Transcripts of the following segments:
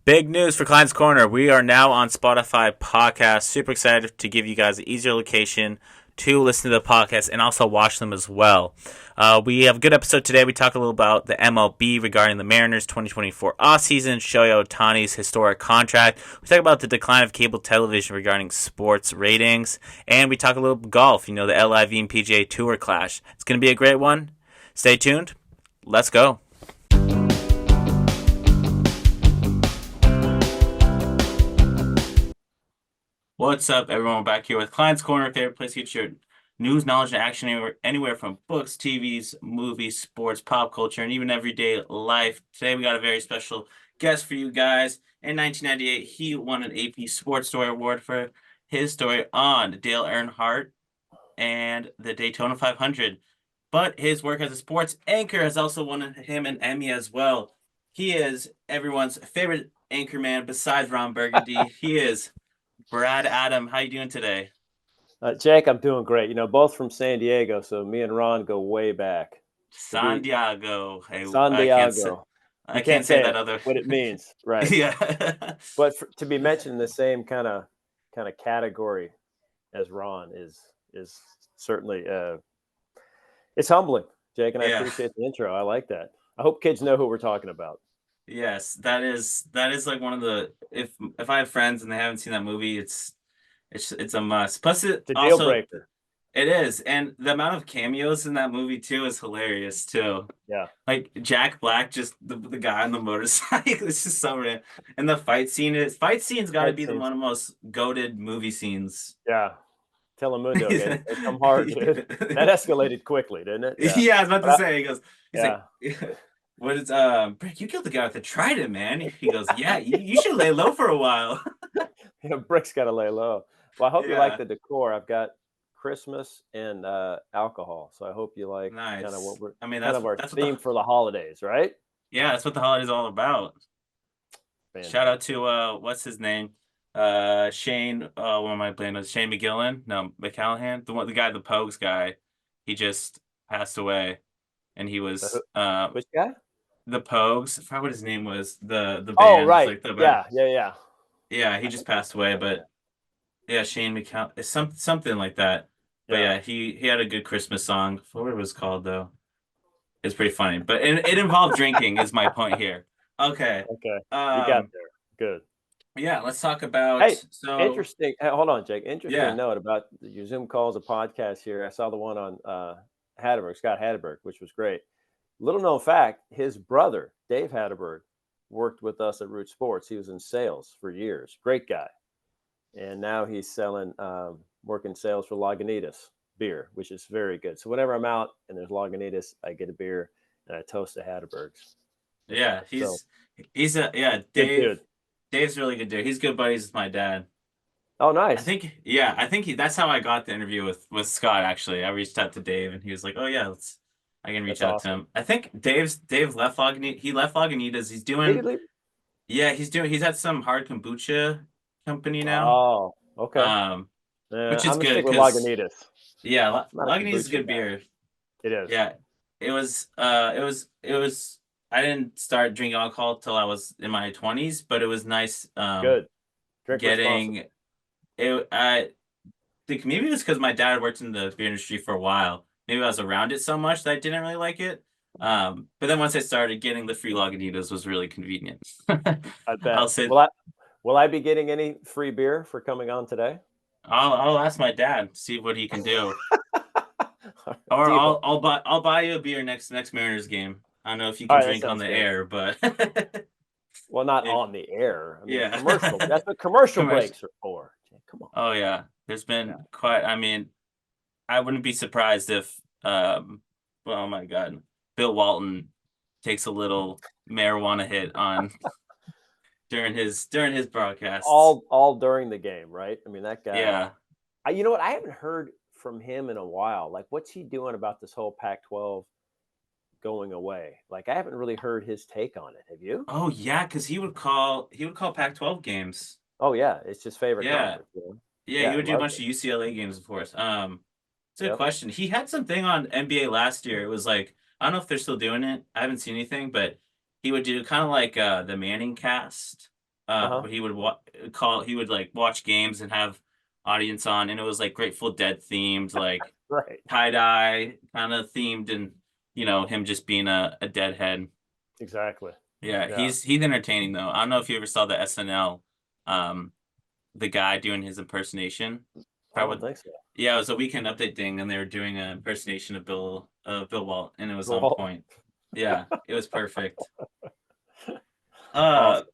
Big news for Klein's Corner. We are now on Spotify podcast. Super excited to give you guys an easier location to listen to the podcast and also watch them as well. We have a good episode today. We talk a little about the MLB regarding the Mariners 2024 offseason, Shohei Ohtani's historic contract. We talk about the decline of cable television regarding sports ratings, and we talk a little golf, the LIV and PGA Tour clash. It's going to be a great one. Stay tuned. Let's go. What's up, everyone? We're back here with Klein's Corner, favorite place to get your news, knowledge, and action anywhere from books, TVs, movies, sports, pop culture, and even everyday life. Today, we got a very special guest for you guys. In 1998, he won an AP Sports Story Award for his story on Dale Earnhardt and the Daytona 500. But his work as a sports anchor has also won him an Emmy as well. He is everyone's favorite anchorman besides Ron Burgundy. He is Brad Adam. How you doing today? Jake, I'm doing great. Both from San Diego, so me and Ron go way back. San Diego. Hey, San Diego. I can't say that other. What it means, right? Yeah. But to be mentioned in the same kind of category as Ron is certainly it's humbling, Jake, and I appreciate the intro. I like that. I hope kids know who we're talking about. Yes, that is like one of the if I have friends and they haven't seen that movie, it's a must. Plus, it's a deal breaker. It is, and the amount of cameos in that movie too is hilarious too. Yeah, like Jack Black, just the guy on the motorcycle. It's just so random. And the fight scene's got to be one of the most goated movie scenes. Yeah. Telemundo, it come hard, dude. That escalated quickly, didn't it? Yeah, I was about to say. He goes, like, what is Brick? You killed the guy with the trident, man. He goes, yeah, you should lay low for a while. Brick's got to lay low. Well, I hope you like the decor. I've got Christmas and alcohol, so I hope you like kind of what we're. That's our theme for the holidays, right? Yeah, that's what the holidays all about. Shout out to what's his name? Shane. What am I playing with? Shane McGillan? No, McCallahan. The guy, the Pogues guy. He just passed away, and he was which guy? The Pogues. I forgot what his name was. The band. Oh right. Like the band. Yeah. He just passed away, but yeah, Shane McCall. It's something like that. But yeah, he had a good Christmas song. What it was called though. It's pretty funny, but it involved drinking. Is my point here. Okay. You got there. Good. Yeah, let's talk about. Hey, interesting. Hold on, Jake. Interesting note about your Zoom calls, a podcast here. I saw the one on Scott Hatterberg, which was great. Little known fact: his brother Dave Hatterberg worked with us at Root Sports. He was in sales for years. Great guy, and now he's selling, working sales for Lagunitas beer, which is very good. So whenever I'm out and there's Lagunitas, I get a beer and I toast the Hatterbergs. Yeah, he's a Dave. Dave's really good dude. He's good buddies with my dad. Oh, nice. I think that's how I got the interview with Scott. Actually, I reached out to Dave, and he was like, "Oh yeah, I can reach out to him." I think Dave left Lagunitas. He left Lagunitas. He's doing. Yeah, he's at some hard kombucha company now. Oh, okay. Which is good because Lagunitas. Yeah, Lagunitas is good beer. It is. Yeah, it was. I didn't start drinking alcohol till I was in my 20s, but it was nice. Good. Getting it. I think maybe it was because my dad worked in the beer industry for a while. Maybe I was around it so much that I didn't really like it. But then once I started, getting the free Lagunitas was really convenient. I bet. I'll say. Will I be getting any free beer for coming on today? I'll ask my dad, see what he can do. Or I'll buy you a beer next Mariners game. I don't know if you can drink on the air, but well, not on the air. I mean, commercial. That's what commercial breaks are for. Come on. Oh yeah, there's been quite. I mean, I wouldn't be surprised if, oh my God, Bill Walton takes a little marijuana hit on during his broadcast. All during the game, right? I mean, that guy. Yeah. You know what? I haven't heard from him in a while. Like, what's he doing about this whole Pac-12? Going away? Like, I haven't really heard his take on it. Have you? Oh yeah, because he would call Pac-12 games. Oh yeah, it's his favorite. Yeah, he would do a bunch of UCLA games, of course. It's a good question. He had something on NBA last year. It was like, I don't know if they're still doing it. I haven't seen anything, but he would do kind of like the Manning cast. Uh-huh. But he would he would like watch games and have audience on, and it was like Grateful Dead themed, like Right. tie-dye kind of themed, and him just being a deadhead. Exactly. Yeah, Yeah. he's entertaining though. I don't know if you ever saw the SNL, the guy doing his impersonation. I I don't would, think so. yeah, it was a Weekend Update thing, and they were doing an impersonation of Bill Walt, and it was on Well, point. Yeah, it was perfect. Uh, awesome.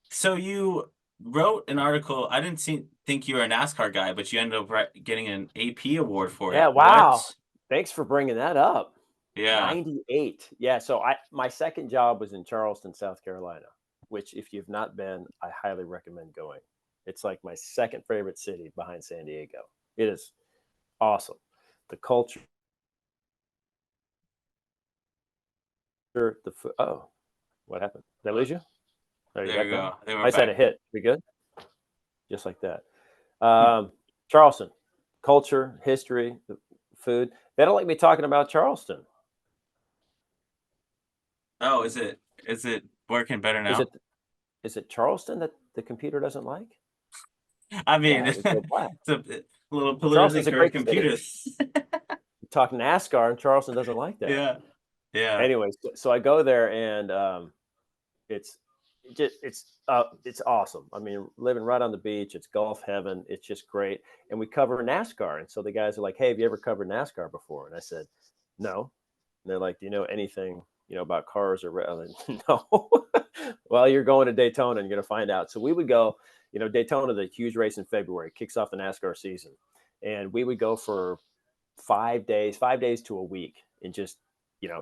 so you wrote an article. I didn't think you were a NASCAR guy, but you ended up getting an AP award for Yeah, it. wow. What? Thanks for bringing that up. Yeah. 98. Yeah, so my second job was in Charleston, South Carolina, which if you've not been, I highly recommend going. It's like my second favorite city behind San Diego. It is awesome. The culture, the food. Oh, what happened? Did I lose you? Are you There back you now? go. They were I just had a back. hit. We good? Just like that. Charleston, culture, history, the food. They don't like me talking about Charleston. Oh, is it working better Is it now? is it Charleston that the computer doesn't like? I mean, Yeah, it it's would go black. a little politically Charleston's a correct great city. computer. You talk NASCAR, and Charleston doesn't like that. Yeah. Yeah. Anyway, so I go there, and it's it's awesome. I mean, living right on the beach, it's golf heaven. It's just great, and we cover NASCAR. And so the guys are like, "Hey, have you ever covered NASCAR before?" And I said, "No." And they're like, "Do you know anything, about cars or?" No. Well, you're going to Daytona, and you're going to find out. So we would go. Daytona, the huge race in February, kicks off the NASCAR season, and we would go for 5 days to a week, and just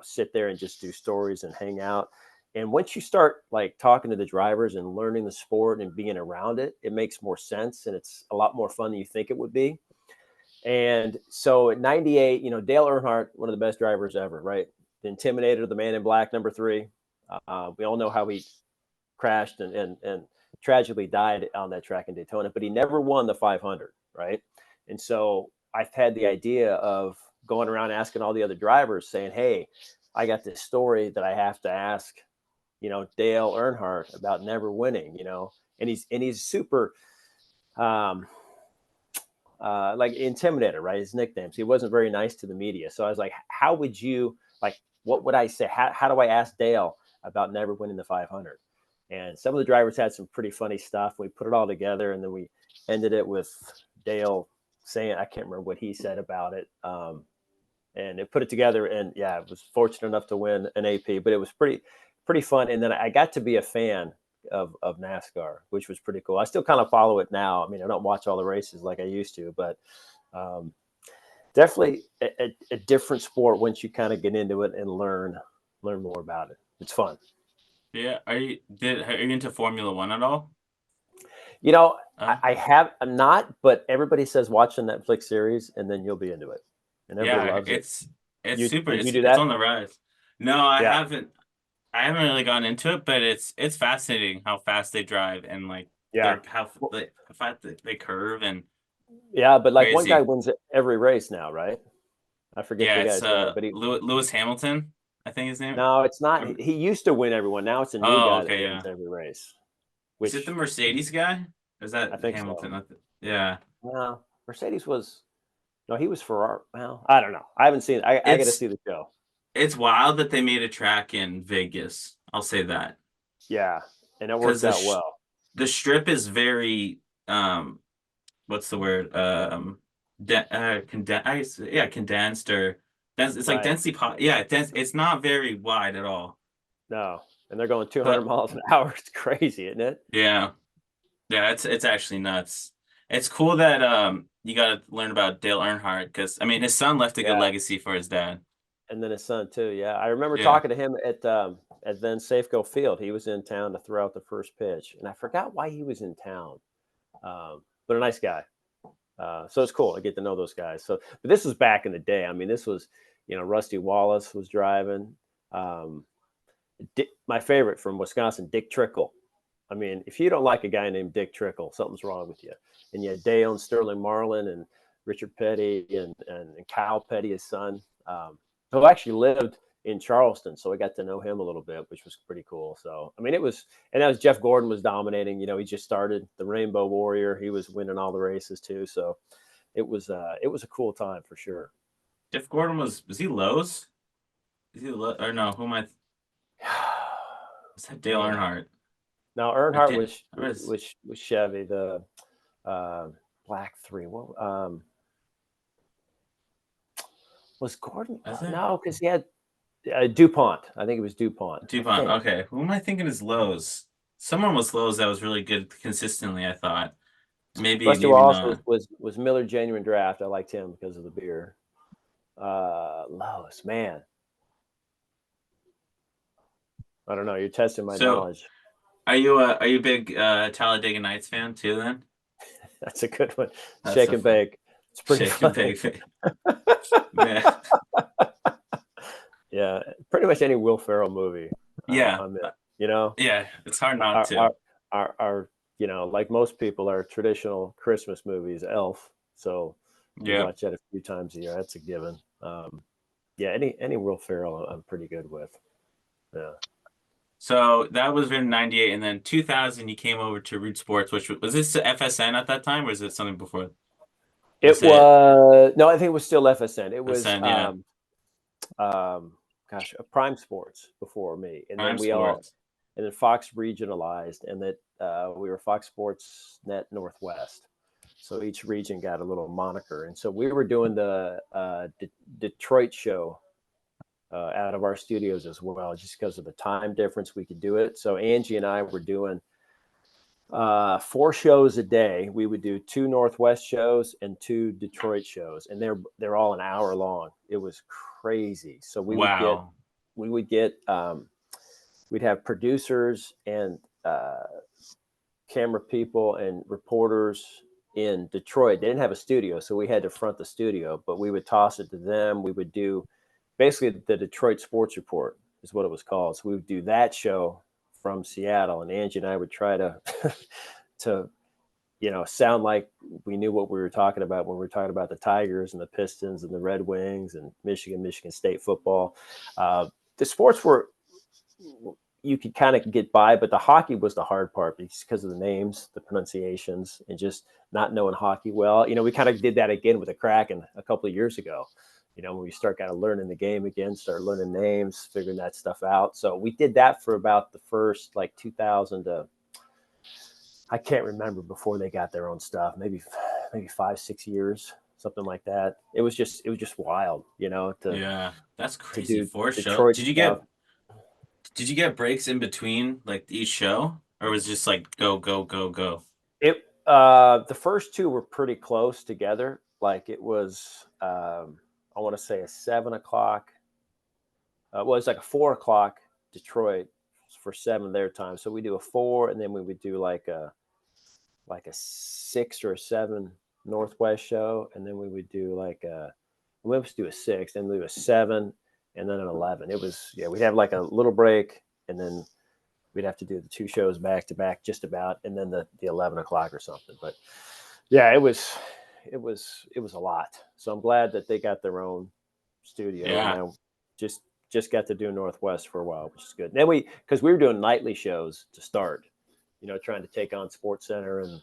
sit there and just do stories and hang out. And once you start like talking to the drivers and learning the sport and being around it, it makes more sense, and it's a lot more fun than you think it would be. And so at 98, Dale Earnhardt, one of the best drivers ever, right? The Intimidator, the Man in Black, number 3. We all know how he crashed and tragically died on that track in Daytona, but he never won the 500, right? And so I've had the idea of going around asking all the other drivers, saying, "Hey, I got this story that I have to ask, Dale Earnhardt about never winning, and he's super, um, like Intimidator, right? His nicknames. He wasn't very nice to the media. So I was like, how would you like? What would I say? How do I ask Dale about never winning the 500?" And some of the drivers had some pretty funny stuff. We put it all together, and then we ended it with Dale saying, I can't remember what he said about it. And it put it together, and yeah, I was fortunate enough to win an AP, but it was pretty fun. And then I got to be a fan of NASCAR, which was pretty cool. I still kind of follow it now. I mean, I don't watch all the races like I used to, but um, definitely a different sport once you kind of get into it and learn more about it. It's fun. Yeah. Are you into Formula One at all? You know, Uh, I'm not, but everybody says watch the Netflix series and then you'll be into it, and everybody yeah, loves it. it's super. Did you do It's that? on the rise. No, I Yeah, haven't. I haven't really gone into it, but it's fascinating how fast they drive, and like yeah, well, how fast they curve, and yeah. But like one guy crazy. wins every race now, right? I forget Yeah, the it's guy's name, but Lewis Hamilton, I think his name. no, it's not. He used to win everyone. Now it's a new Oh, guy that okay, wins yeah. every race, Is it the which Mercedes guy? Or is I that think so. Hamilton? Yeah. No, Mercedes was no, he was Ferrari. Well, I don't know. I haven't seen. I got to It's see the show. it's wild that they made a track in Vegas. I'll say that. Yeah, and it Because worked out well. the strip is very what's the word? Condensed or it's like Right. densely yeah, it's not very wide at all. No, and they're going 200 But miles an hour. It's crazy, isn't it? yeah. Yeah, it's actually nuts. It's cool that you got to learn about Dale Earnhardt because I mean his son left a good Yeah, legacy for his dad. and then his son too. Yeah, I remember Yeah. talking to him at then Safeco Field. He was in town to throw out the first pitch, and I forgot why he was in town. But a nice guy. So it's cool. I get to know those guys. So, but this was back in the day. I mean, this was, Rusty Wallace was driving. Um, my favorite from Wisconsin, Dick Trickle. I mean, if you don't like a guy named Dick Trickle, something's wrong with you. And you had Dale and Sterling Marlin and Richard Petty and Kyle Petty, his son, who actually lived in Charleston. So I got to know him a little bit, which was pretty cool. So, I mean, it was, and that was Jeff Gordon was dominating. You know, he just started the Rainbow Warrior. He was winning all the races too. So it was a cool time for sure. Jeff Gordon was he Lowe's? Is he or no? Who am I? Is that Dale Earnhardt? No, Or Earnhardt was was Chevy, the Black 3. Well, was Gordon? No, because he had DuPont. I think it was DuPont. DuPont. Okay. Who am I thinking is Lowe's? Someone was Lowe's that was really good consistently, I thought. Maybe Wallace was Miller Genuine Draft. I liked him because of the beer. Lowe's, man. I don't know. You're testing my knowledge. Are you a big Talladega Nights fan too then? That's a good one. Shake and bake. It's pretty funny. Shake and bake. Yeah. Yeah, pretty much any Will Ferrell movie. Yeah. You know? Yeah, it's hard not to. Our you know, like most people, our traditional Christmas movies, Elf. So we watch that a few times a year. That's a given. Yeah, any Will Ferrell I'm pretty good with. Yeah. So that was in '98, and then 2000 you came over to Root Sports, which was this FSN at that time, or is it something before? It was no, I think it was still FSN. It was FSN, Prime Sports before me, and Prime then Sports. And then Fox regionalized, and that we were Fox Sports Net Northwest. So each region got a little moniker, and so we were doing the Detroit show out of our studios as well, just because of the time difference. We could do it. So Angie and I were doing 4 shows a day. We would do 2 Northwest shows and 2 Detroit shows, and they're all an hour long. It was crazy. So we'd have producers and camera people and reporters in Detroit. They didn't have a studio, so we had to front the studio, but we would toss it to them. We would do basically the Detroit Sports Report is what it was called. So we would do that show from Seattle, and Angie and I would try to sound like we knew what we were talking about when we were talking about the Tigers and the Pistons and the Red Wings and Michigan State football. The sports were, you could kind of get by, but the hockey was the hard part because of the names, the pronunciations, and just not knowing hockey well. You know, we kind of did that again with the Kraken a couple of years ago. You know, when we start kind of learning the game again, start learning names, figuring that stuff out. So we did that for about the first 2000 to, I can't remember, before they got their own stuff, maybe 5-6 years, something like that. It was just wild, you know. That's crazy. 4 shows. Did you get breaks in between each show, or was it just go go go go? It the first 2 were pretty close together. Like it was I want to say a 7 o'clock. Well, it's like a 4 o'clock Detroit for 7 their time. So we do a 4, and then we would do like a 6 or a 7 Northwest show, and then we would do we would do a 6, then we do a 7, and then an 11. It was we'd have like a little break, and then we'd have to do the 2 shows back to back, just about, and then the 11 o'clock or something. But yeah, it was a lot. So I'm glad that they got their own studio. Yeah. And I just got to do Northwest for a while, which is good. Then because we were doing nightly shows to start, you know, trying to take on SportsCenter and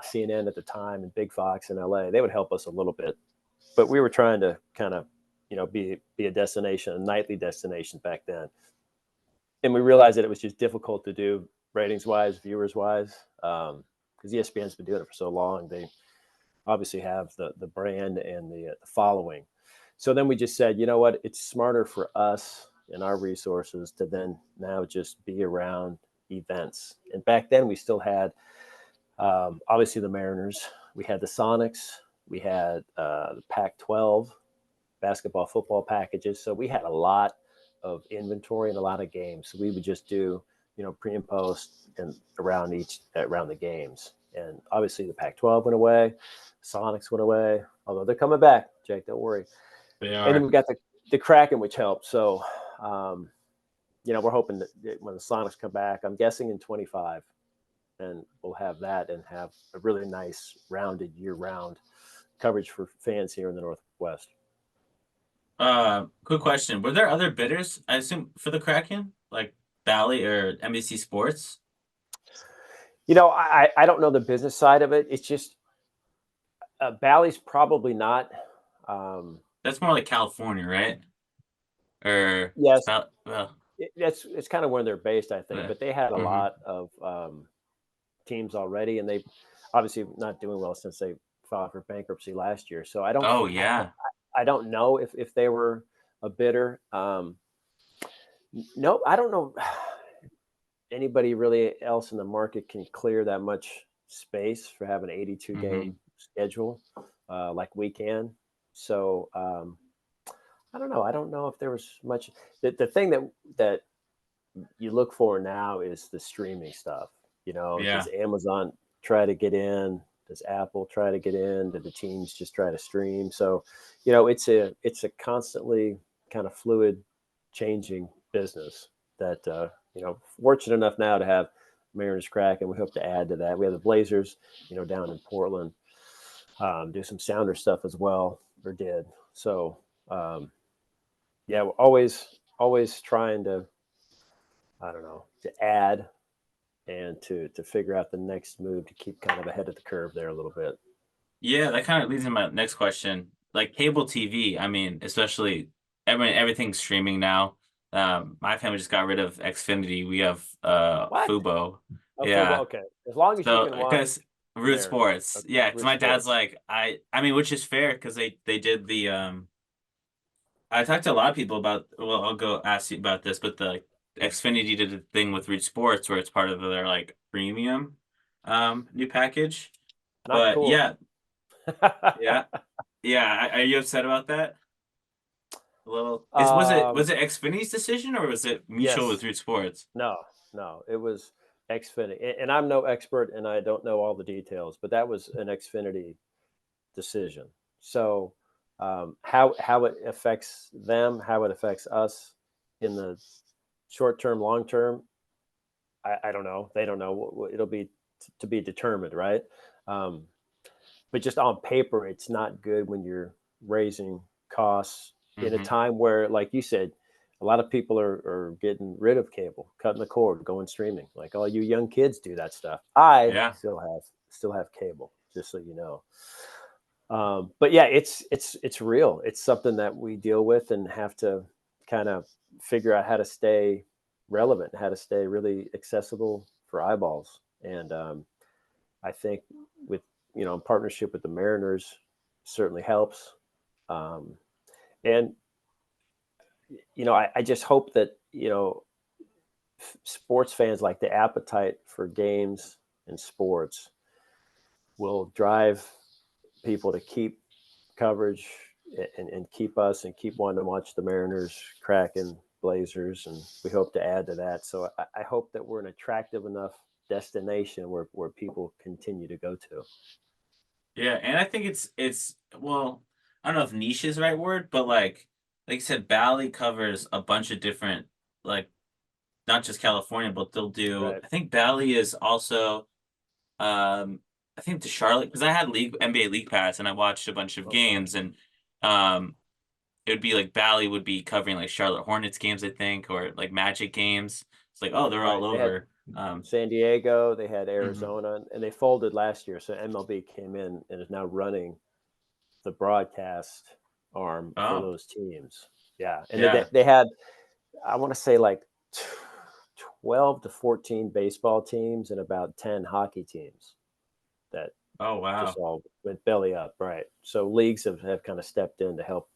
CNN at the time, and Big Fox in LA. They would help us a little bit, but we were trying to kind of, you know, be a destination, a nightly destination back then. And we realized that it was just difficult to do ratings wise, viewers wise, because ESPN's been doing it for so long. They obviously have the brand and the following. So then we just said, you know what, it's smarter for us and our resources to then now just be around events. And back then we still had obviously the Mariners, we had the Sonics, we had the Pac-12 basketball, football packages. So we had a lot of inventory and a lot of games. So we would just do, you know, pre and post and around the games. And obviously the Pac-12 went away, Sonics went away, although they're coming back, Jake, don't worry. They are. And then we got the Kraken, which helped. So, you know, we're hoping that when the Sonics come back, I'm guessing in 25, and we'll have that and have a really nice rounded year-round coverage for fans here in the Northwest. Quick question. Were there other bidders, I assume, for the Kraken? Like Bally or NBC Sports? I don't know the business side of it. It's just Bally's probably not. Um, That's more like California, right? Or yes, well, it's kind of where they're based, I think. yeah. But they had a Hmm. lot of teams already, and they obviously not doing well since they filed for bankruptcy last year. So Oh yeah. I don't know if they were a bidder. No, I don't know anybody really else in the market can clear that much space for having an 82 Hmm. game schedule like we can. So I don't know. I don't know if there was much. The thing that you look for now is the streaming stuff. Does Yeah. Amazon try to get in? Does Apple try to get in? Do the teams just try to stream? So, it's a constantly kind of fluid, changing business that fortunate enough now to have Mariners Crack, and we hope to add to that. We have the Blazers, down in Portland, do some Sounder stuff as well, or did. So, yeah, we're always trying to, I don't know, to add and to figure out the next move to keep kind of ahead of the curve there a little bit. Yeah, that kind of leads to my next question. Like cable TV, I mean, especially everything's streaming now. My family just got rid of Xfinity. We have What? Fubo. Oh, football. Yeah. Okay, as long as you So can watch because Root Mariners, Sports. Yeah, because Root my dad's Sports. like I mean, which is fair because they did the I talked to a lot of people about, well, I'll go ask you about this, but the Xfinity did a thing with Root Sports where it's part of their like premium new package. Not But cool. yeah, yeah. Yeah, are you upset about that? A little. Was um, it Xfinity's decision or was it mutual with yes. Root Sports? No. No. It was Xfinity, and I'm no expert, and I don't know all the details, but that was an Xfinity decision. So, how it affects them, how it affects us in the short term, long term, I don't know. They don't know. It'll be to be determined, right? Um, but just on paper, it's not good when you're raising costs in a Hmm. time where, like you said, a lot of people are getting rid of cable, cutting the cord, going streaming. Like all you young kids do that stuff. I Yeah. still have cable, just so you know. But yeah, it's real. It's something that we deal with and have to kind of figure out how to stay relevant, how to stay really accessible for eyeballs. And I think with partnership with the Mariners certainly helps. Um, and I just hope that sports fans, like the appetite for games and sports will drive people to keep coverage and keep us and keep wanting to watch the Mariners, Kraken, Blazers, and we hope to add to that. So I hope that we're an attractive enough destination where people continue to go to. Yeah, and I think it's well, I don't know if niche is the right word, but like you said, Bally covers a bunch of different, like, not just California, but they'll do, Right. I think Bally is also I think the Charlotte, because I had League NBA League Pass and I watched a bunch of Okay. games, and um it would be like Bally would be covering like Charlotte Hornets games, I think, or like Magic games. It's like, oh, they're all Right. They had over. San Diego, they had Mhm. Arizona, and they folded last year. So MLB came in and is now running the broadcast arm for Oh, those teams. Yeah. And yeah. they had, I want to say, like 12 to 14 baseball teams and about 10 hockey teams that Oh, just wow. all went belly up. Right. So leagues have kind of stepped in to help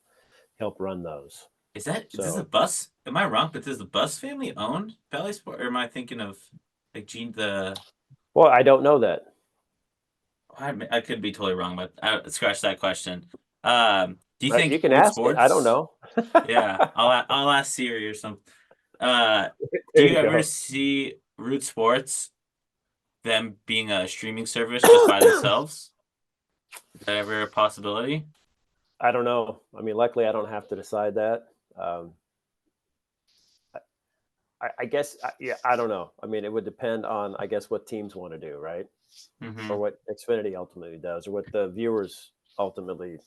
run those. Is this a So, bus? Am I wrong? But does the Bus family own Bally Sport? Or am I thinking of like Gene the well, I don't know that. I could be totally wrong, but scratch that question. Do you Right. You think can Root ask it. I don't Sports? know. Yeah, I'll ask Siri or something. Uh, do There you you ever go. see Root Sports them being a streaming service just by themselves? Is that ever a possibility? I don't know. I mean, luckily, I don't have to decide that. Um, I guess, yeah, I don't know. I mean, it would depend on, I guess, what teams want to do, right? Or Hmm. what Xfinity ultimately does, or what the viewers ultimately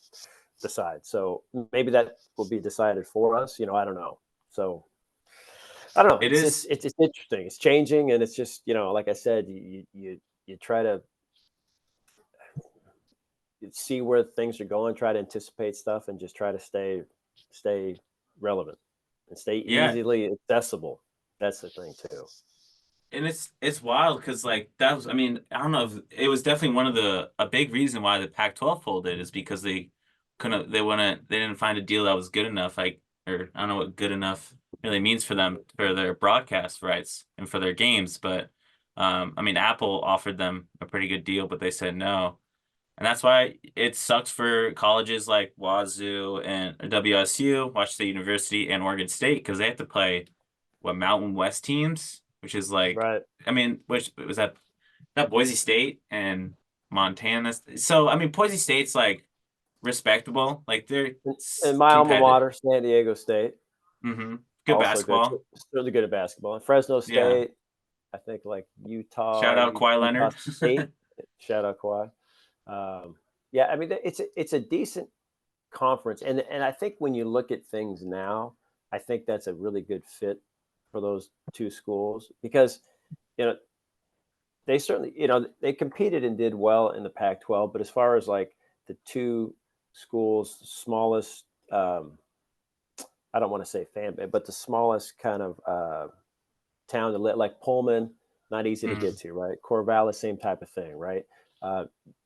decide. So maybe that will be decided for us. I don't know. So I don't know. It It's is. just it's interesting. It's changing, and it's just like I said, you try to see where things are going, try to anticipate stuff, and just try to stay relevant and stay Yeah. easily accessible. That's the thing too. And it's wild because like that was, I mean, I don't know if it was definitely one of a big reason why the Pac-12 folded is because they didn't find a deal that was good enough, like, or I don't know what good enough really means for them for their broadcast rights and for their games, but I mean, Apple offered them a pretty good deal, but they said no. And that's why it sucks for colleges like Wazoo and WSU, Washington State University, and Oregon State because they have to play what Mountain West teams, which is like, Right. I mean, which was that Boise State and Montana. So I mean, Boise State's like respectable, like they're And my alma competitive. mater, San Diego State, Good also good, basketball. really good at basketball. And Fresno Yeah. State, I think like Utah, Shout out Kawhi Utah Leonard. State. Shout out Kawhi. Yeah, I mean it's a decent conference, and I think when you look at things now, I think that's a really good fit for those two schools because you know they certainly they competed and did well in the Pac-12, but as far as like the two schools, smallest, I don't want to say fan base, but the smallest kind of town to live, like Pullman, not easy to get Mm, to, right? Corvallis, same type of thing, right?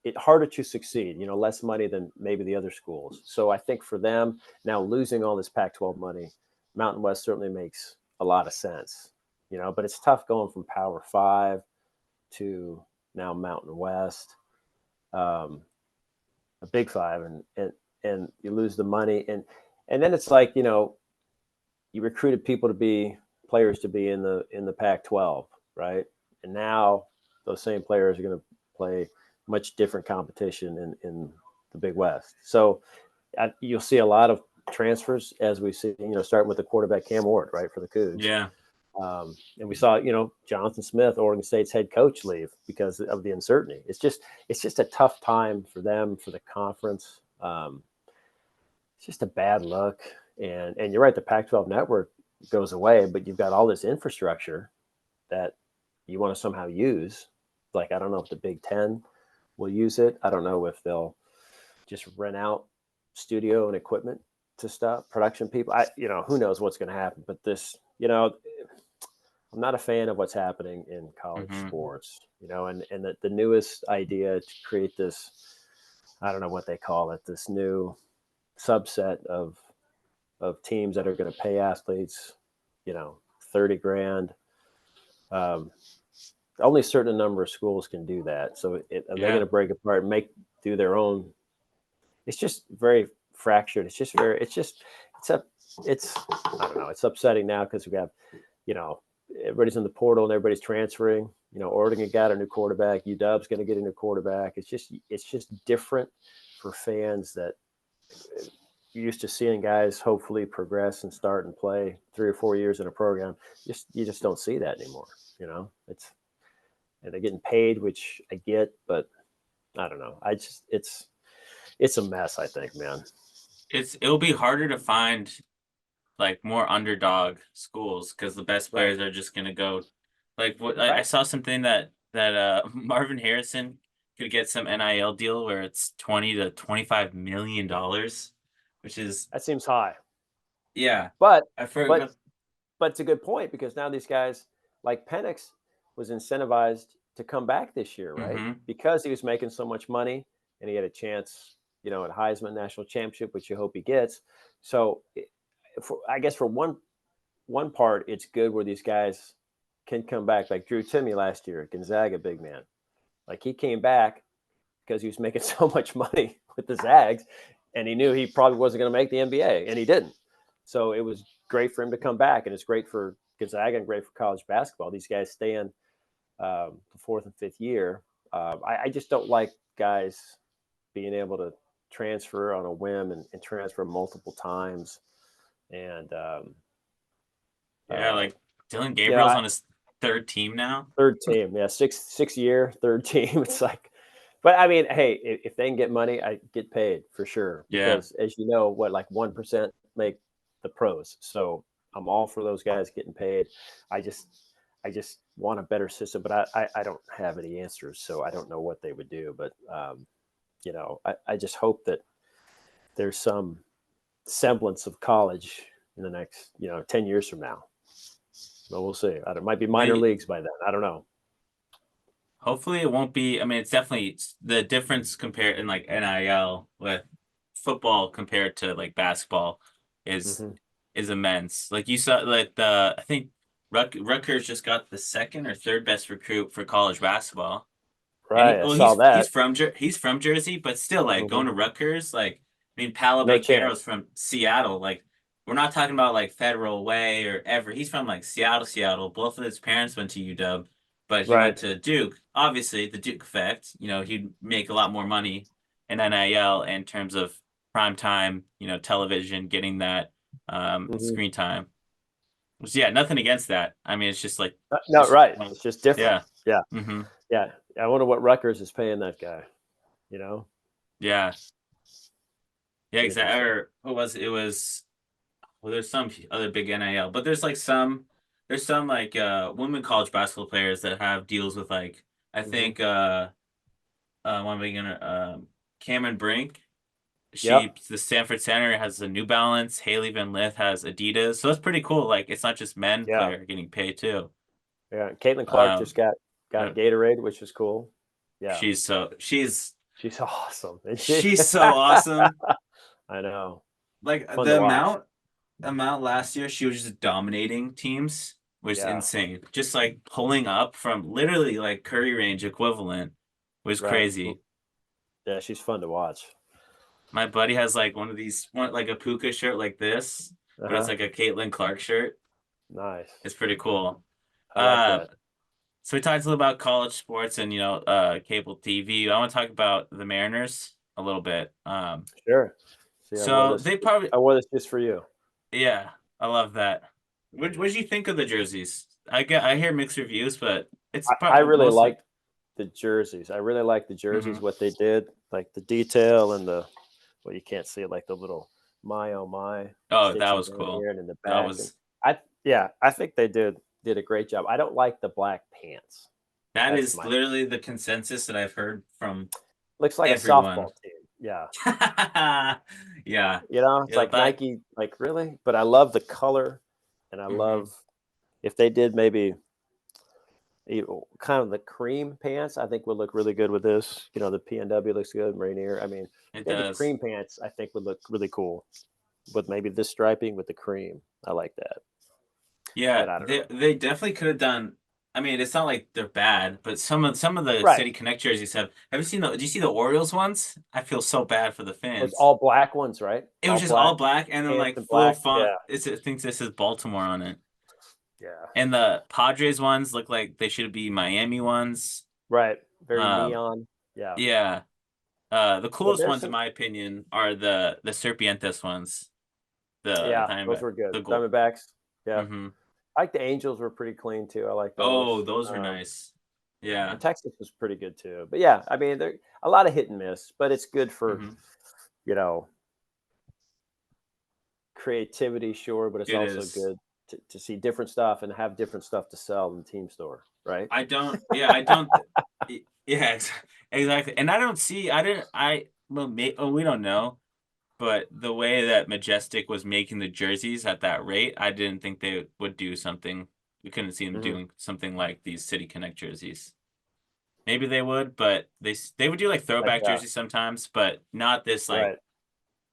It harder to succeed, less money than maybe the other schools. So I think for them now losing all this Pac-12 money, Mountain West certainly makes a lot of sense, but it's tough going from Power Five to now Mountain West, um, a Big Five, and you lose the money, and then it's like you recruited people to be players to be in the Pac-12, right? And now those same players are going to play much different competition in the Big West. So you'll see a lot of transfers as we see, starting with the quarterback Cam Ward, right, for the Cougs. yeah. And we saw, Jonathan Smith, Oregon State's head coach, leave because of the uncertainty. It's just a tough time for them, for the conference. It's just a bad look. And you're right, the Pac-12 network goes away, but you've got all this infrastructure that you want to somehow use. Like, I don't know if the Big Ten will use it. I don't know if they'll just rent out studio and equipment to stuff, production people. Who knows what's going to happen, but I'm not a fan of what's happening in college Hmm. sports, and the newest idea to create this, I don't know what they call it, this new subset of teams that are going to pay athletes, 30 grand. Um, Only a certain number of schools can do that. So are they going Yeah. to break apart and do their own? It's just very fractured. It's a, it's, I don't know. It's upsetting now because we have, you know, everybody's in the portal and everybody's transferring. Oregon got a new quarterback. UW's going to get a new quarterback. It's just different for fans that you're used to seeing guys hopefully progress and start and play 3 or 4 years in a program. You just don't see that anymore. And they're getting paid, which I get, but I don't know. It's a mess, I think, man. It'll be harder to find like more underdog schools because the best Right. players are just gonna go. Like what I Right. saw something that Marvin Harrison could get some NIL deal where it's 20 to 25 million dollars, which is That seems high. yeah. But I but forgot. but it's a good point because now these guys like Penix was incentivized to come back this year, right? Hmm. Because he was making so much money and he had a chance, at Heisman National Championship, which you hope he gets. So I guess for one part, it's good where these guys can come back. Like Drew Timmy last year at Gonzaga, big man. Like he came back because he was making so much money with the Zags, and he knew he probably wasn't going to make the NBA, and he didn't. So it was great for him to come back, and it's great for Gonzaga and great for college basketball. These guys stay in the fourth and fifth year. I just don't like guys being able to transfer on a whim and transfer multiple times. And Yeah, like Dylan you know, Gabriel's I, on his third team now. third team, yeah, 6 year third team. It's like But I mean, hey, if they can get money, I get paid for sure. Yeah. Because as you know, what like 1% make the pros. So I'm all for those guys getting paid. I just I just want a better system, but I don't have any answers, so I don't know what they would do. But I just hope that there's some semblance of college in the next 10 years from now. But we'll see. It might be minor Yeah, leagues by then. I don't know. hopefully it won't be. I mean, it's definitely the difference compared in like NIL with football compared to like basketball is Hmm. is immense. Like you saw, like the I think Rutgers just got the second or third best recruit for college basketball, and Right, I saw he's that. from he's from Jersey, but still like Hmm. going to Rutgers, like I mean, Paolo No Banchero's chance. from Seattle, like. We're not talking about like Federal Way or ever. He's from like Seattle, Seattle. Both of his parents went to UW, but he went Right. to Duke. Obviously, the Duke effect, he'd make a lot more money in NIL in terms of prime time, television, getting that Hmm. screen time. Which, yeah, nothing against that. I mean, it's just like, No, it's just, right. It's just different. yeah. Yeah. Hmm. Yeah. I wonder what Rutgers is paying that guy. You know, Yeah. Yeah, be exactly. interesting. Or what was it? It was, well, there's some other big NIL, but there's some like women college basketball players that have deals with like, I Hmm. think one big Cameron Brink. Yep. The Stanford center has a New Balance. Haley Van Lith has Adidas. So that's pretty cool. Like it's not just men Yeah. player getting paid too. Yeah. Caitlin Clark just Um, got uh, Gatorade, which is cool. Yeah. she's so She's awesome. Isn't she? she's so awesome. I know. Like Fun to the watch. amount last year she was just dominating teams was Yeah. insane. Just like pulling up from literally like Curry range equivalent was Right. crazy. Yeah, she's fun to watch. My buddy has like one like a Puka shirt like this, but it's Uh-huh. like a Caitlin Clark shirt. Nice. It's pretty cool. I like Uh, that. so we talked a little about college sports and cable TV. I want to talk about the Mariners a little bit. Sure. See, So they probably I wore this just for you. yeah, I love that. What did you think of the jerseys? I hear mixed reviews, but it's I probably really mostly. liked the jerseys. I really liked the Hmm. jerseys, what they did, like the detail and well, you can't see it, like the little my oh my Oh, that stitching was down cool. here and in the That back. And was I think they did a great job. I don't like the black pants. that That's is my literally the consensus that I've heard from looks like a everyone. softball team. Yeah. Yeah, It's like that Nike, like really, but I love the color, and I hmm love if they did maybe kind of the cream pants. I think would look really good with this. The PNW looks good, Rainier. I mean, it maybe does. cream pants. I think would look really cool with maybe this striping with the cream. I like that, Yeah, but I don't know. they definitely could have done. I mean, it's not like they're bad, but some of the Right, City Connect jerseys have you seen the? Do you see the Orioles ones? I feel so bad for the those fans. all black ones, right? It was All just black all black and then pants like and full black. font. Yeah, It thinks this is Baltimore on it. yeah, And the Padres ones look like they should be Miami ones. right. Very Um, neon. Yeah, yeah. The yeah. coolest There's ones in some. my opinion are the Serpientes ones. The Yeah, those Diamondback, were good. the gold. Diamondbacks. Yeah, Hmm. I like the Angels were pretty clean too. I like Oh, those. those are nice. Yeah. And Texas was pretty good too. But yeah, I mean, there a lot of hit and miss, but it's good for Hmm. you know creativity, sure. But it's It also is. good to see different stuff and have different stuff to sell in the team store, right? I don't. Yeah, I don't. Yeah, exactly. And I don't see. I didn't. Well, we don't know. But the way that Majestic was making the jerseys at that rate, I didn't think they would do something. We couldn't see them Hmm. doing something like these City Connect jerseys. Maybe they would, but they would do like Like throwback jerseys sometimes, but not this like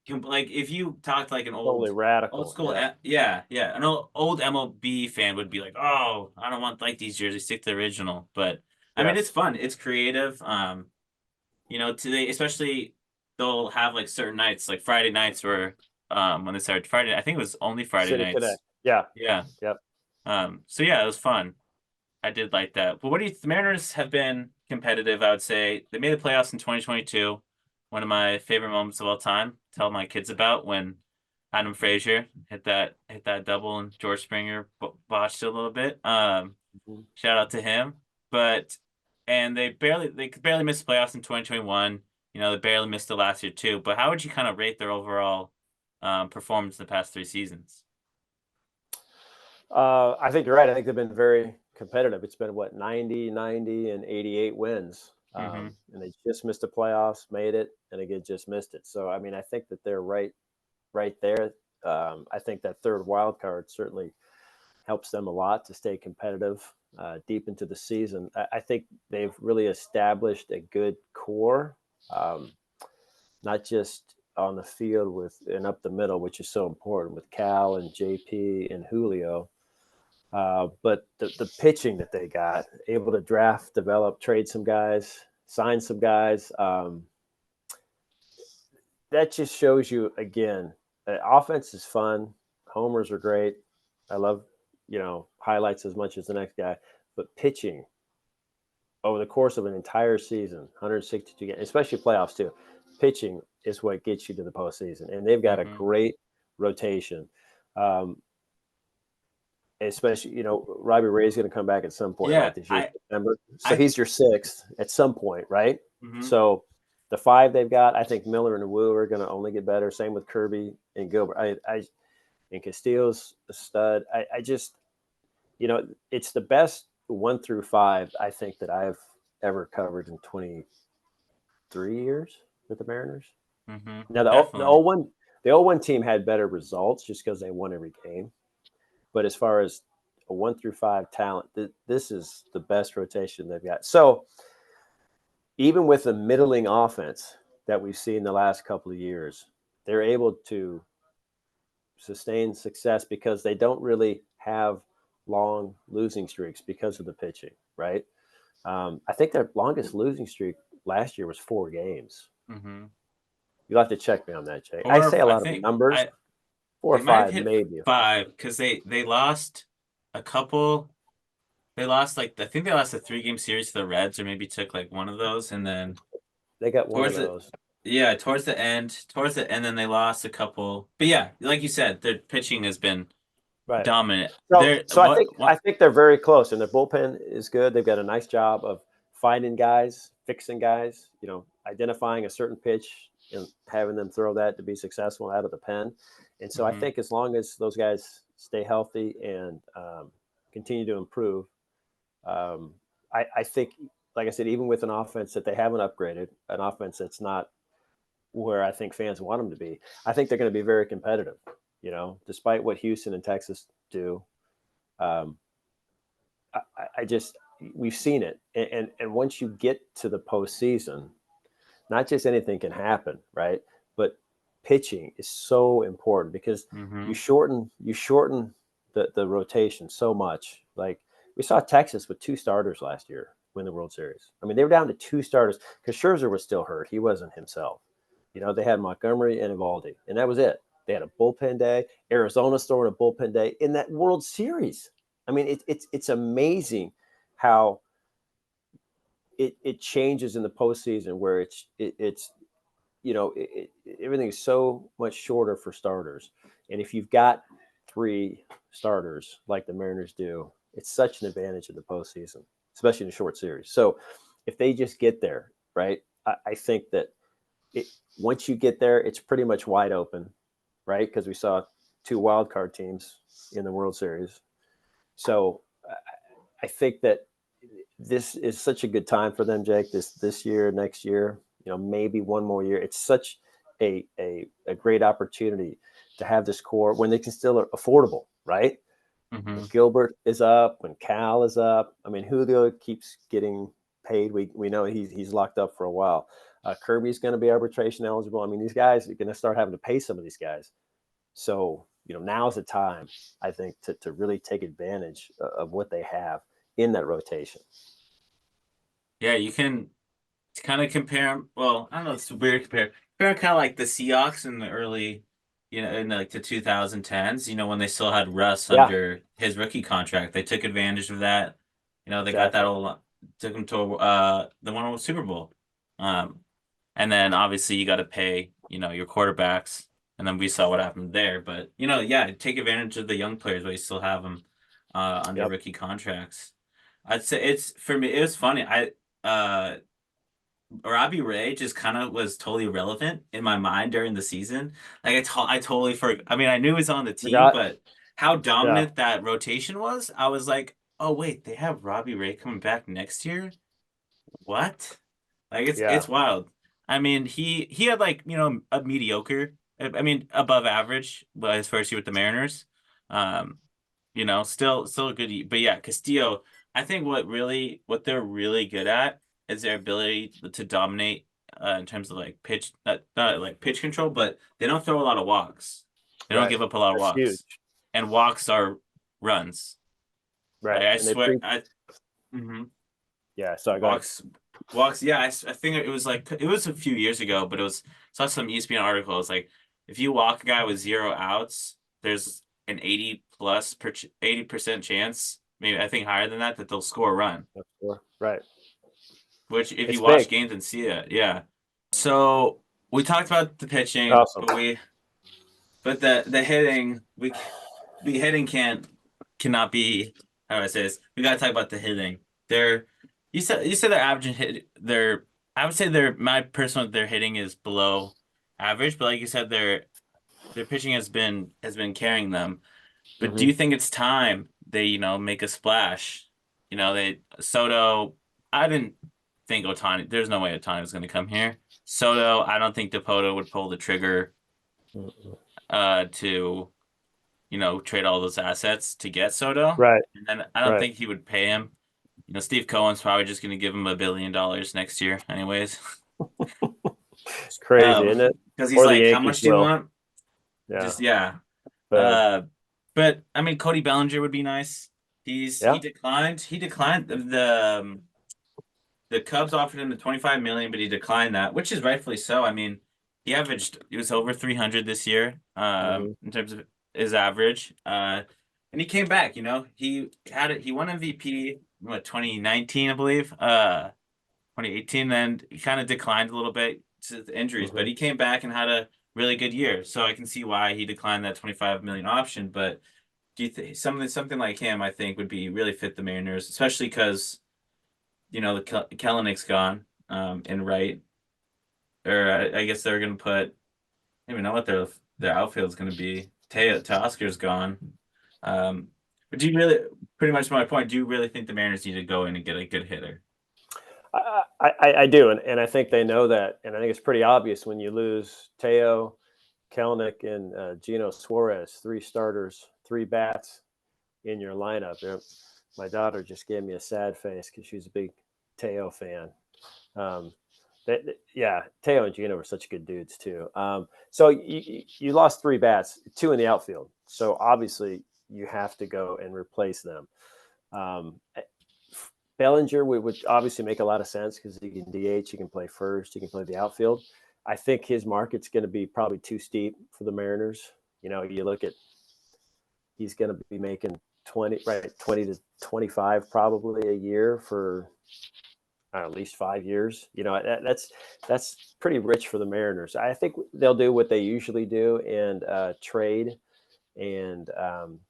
right, like if you talked like an totally old radical. school Yeah, yeah an old MLB fan would be like, oh, I don't want like these jerseys, stick to the original. But I mean, it's yes, fun, it's creative. Today, especially they'll have like certain nights, like Friday nights where when they started Friday, I think it was only Friday City nights. Connect. Yeah, Yeah. yep. So yeah, it was fun. I did like that. But the Mariners have been competitive, I would say. They made the playoffs in 2022. One of my favorite moments of all time. Tell my kids about when Adam Frazier hit that double and George Springer botched it a little bit. Mhm. Shout out to him. But and they could barely miss the playoffs in 2021. You know, they barely missed it last year too. But how would you kind of rate their overall performance in the past 3 seasons? I think you're right. I think they've been very competitive. It's been what 90, 90, and 88 wins, Mm-hmm. and they just missed the playoffs, made it, and again just missed it. So I mean, I think that they're right there. I think that third wild card certainly helps them a lot to stay competitive deep into the season. I think they've really established a good core, not just on the field with and up the middle, which is so important with Cal and JP and Julio. But the pitching that they got, able to draft, develop, trade some guys, sign some guys, that just shows you again, offense is fun. Homers are great. I love, highlights as much as the next guy, but pitching over the course of an entire season, 162 games, especially playoffs too, pitching is what gets you to the postseason. And they've got a Mm-hmm. great rotation. Especially, Robbie Ray's going to come back at some point, Yeah, right, this year, September. So I, he's your sixth at some point, right? mm-hmm. So the five they've got, I think Miller and Wu are going to only get better. Same with Kirby and Gilbert. And Castillo's a stud. I just, it's the best 1 through 5 I think that I've ever covered in 23 years with the Mariners. Mm-hmm. Now Definitely. the 0-1 team had better results just because they won every game. But as far as a 1 through 5 talent, this is the best rotation they've got. So even with the middling offense that we've seen the last couple of years, they're able to sustain success because they don't really have long losing streaks because of the pitching, right? I think their longest losing streak last year was 4 games. Mm-hmm. You'll have to check me on that, Jay. I Or say a I lot of think numbers. 4 or they might have 5, hit maybe. 5 because they lost a couple. They lost I think they lost a 3-game series to the Reds, or maybe took like one of those, and then They got one of towards it. those. Yeah, towards the end, then they lost a couple. But yeah, like you said, their pitching has been Right. dominant. So, They're so I think what they're very close, and their bullpen is good. They've got a nice job of finding guys, fixing guys, identifying a certain pitch and having them throw that to be successful out of the pen. And so I mm-hmm. think as long as those guys stay healthy and continue to improve, I think, like I said, even with an offense that they haven't upgraded, an offense that's not where I think fans want them to be, I think they're going to be very competitive. Despite what Houston and Texas do, um, I just we've seen it, and once you get to the postseason, not just anything can happen, right? But pitching is so important because Mm-hmm. you shorten the rotation so much. Like we saw Texas with 2 starters last year win the World Series. I mean, they were down to 2 starters because Scherzer was still hurt; he wasn't himself. They had Montgomery and Evaldi, and that was it. They had a bullpen day. Arizona's throwing a bullpen day in that World Series. I mean, it's amazing how it changes in the postseason where everything is so much shorter for starters. And if you've got 3 starters like the Mariners do, it's such an advantage in the postseason, especially in a short series. So if they just get there, right, I think that once you get there, it's pretty much wide open, right? Because we saw 2 wild card teams in the World Series. So I think that this is such a good time for them, Jake. This year, next year, maybe one more year. It's such a great opportunity to have this core when they can still are affordable, right? Mm-hmm. When Gilbert is up, when Cal is up. I mean, Julio keeps getting paid. We know he's locked up for a while. Kirby's going to be arbitration eligible. I mean, these guys are going to start having to pay some of these guys. So, now's the time, I think, to really take advantage of what they have in that rotation. Yeah, you can kind of compare 'em. Well, I don't know. It's weird to compare. Compare kind of like the Seahawks in the early, in like the 2010s. When they still had Russ Yeah, under his rookie contract, they took advantage of that. They got that exactly. all took them to the one with Super Bowl. Um, and then obviously you got to pay your quarterbacks, and then we saw what happened there. But yeah, take advantage of the young players while you still have them under Yep. rookie contracts. I'd say it's for me. It was funny. Robbie Ray just kind of was totally irrelevant in my mind during the season. Like I totally forgot. I mean, I knew he was on the team, Forgot. but how Yeah. dominant that rotation was, I was like, oh wait, they have Robbie Ray coming back next year? What? Like Yeah. it's wild. I mean, he had like, a mediocre, I mean, above average, but his first year with the Mariners. Um, still a good, but yeah, Castillo, I think what they're really good at is their ability to dominate in terms of like pitch, not like pitch control, but they don't throw a lot of walks. They don't Right. give up a lot of That's huge. walks, and walks are runs. Right. I And they swear, pre. mhm. Yeah. Sorry. Go ahead. Walks. Yeah, I think it was like it was a few years ago, but it was saw some ESPN article. It's like if you walk a guy with 0 outs, there's an 80% chance, maybe I think higher than that, that they'll score a run. That's four. Right. Which if It's you watch big. games and see it, yeah. So we talked about the pitching, Awesome. but the hitting the hitting cannot be, how do I say this? We gotta talk about the hitting. They're you said they're averaging hit they're I would say my personal their hitting is below average, but like you said, their pitching has been carrying them. But do Hmm. you think it's time they, make a splash? They Soto, I didn't think Otani, there's no way Otani was gonna come here. Soto, I don't think Dipoto would pull the trigger to trade all those assets to get Soto. Right. And then I don't Right. think he would pay him. Steve Cohen's probably just going to give him $1 billion next year, anyways. It's crazy, isn't it? Because he's Or the like, how Yankees much do you will. want? Yeah. Just yeah. Boom. Uh, but I mean, Cody Bellinger would be nice. He Yeah. declined. He declined the Cubs offered him the 25 million, but he declined that, which is rightfully so. I mean, he was over 300 this year, Hmm. in terms of his average. And he came back, he won MVP, what, 2019, I believe. 2018, then he kind of declined a little bit to the injuries, but Hmm. he came back and had a really good year. So I can see why he declined that 25 million option. But do you think something like him, I think, would be really fit the Mariners, especially because the Kellenig's gone, and right, or I guess they're gonna put. I don't even know what their outfield's gonna be. Teoscar's gone. Um, but do you really, pretty much my point, do you really think the Mariners need to go in and get a good hitter? I do, and I think they know that, and I think it's pretty obvious when you lose Teo, Kelnick, and Gino Suarez, three starters, three bats in your lineup. My daughter just gave me a sad face because she's a big Teo fan. Um, yeah, Teo and Gino were such good dudes too. So you lost three bats, two in the outfield. So obviously you have to go and replace them. Um, Bellinger would obviously make a lot of sense because he can DH, he can play first, he can play the outfield. I think his market's going to be probably too steep for the Mariners. You look at he's going to be making 20 to 25 probably a year for at least 5 years. That's pretty rich for the Mariners. I think they'll do what they usually do and trade and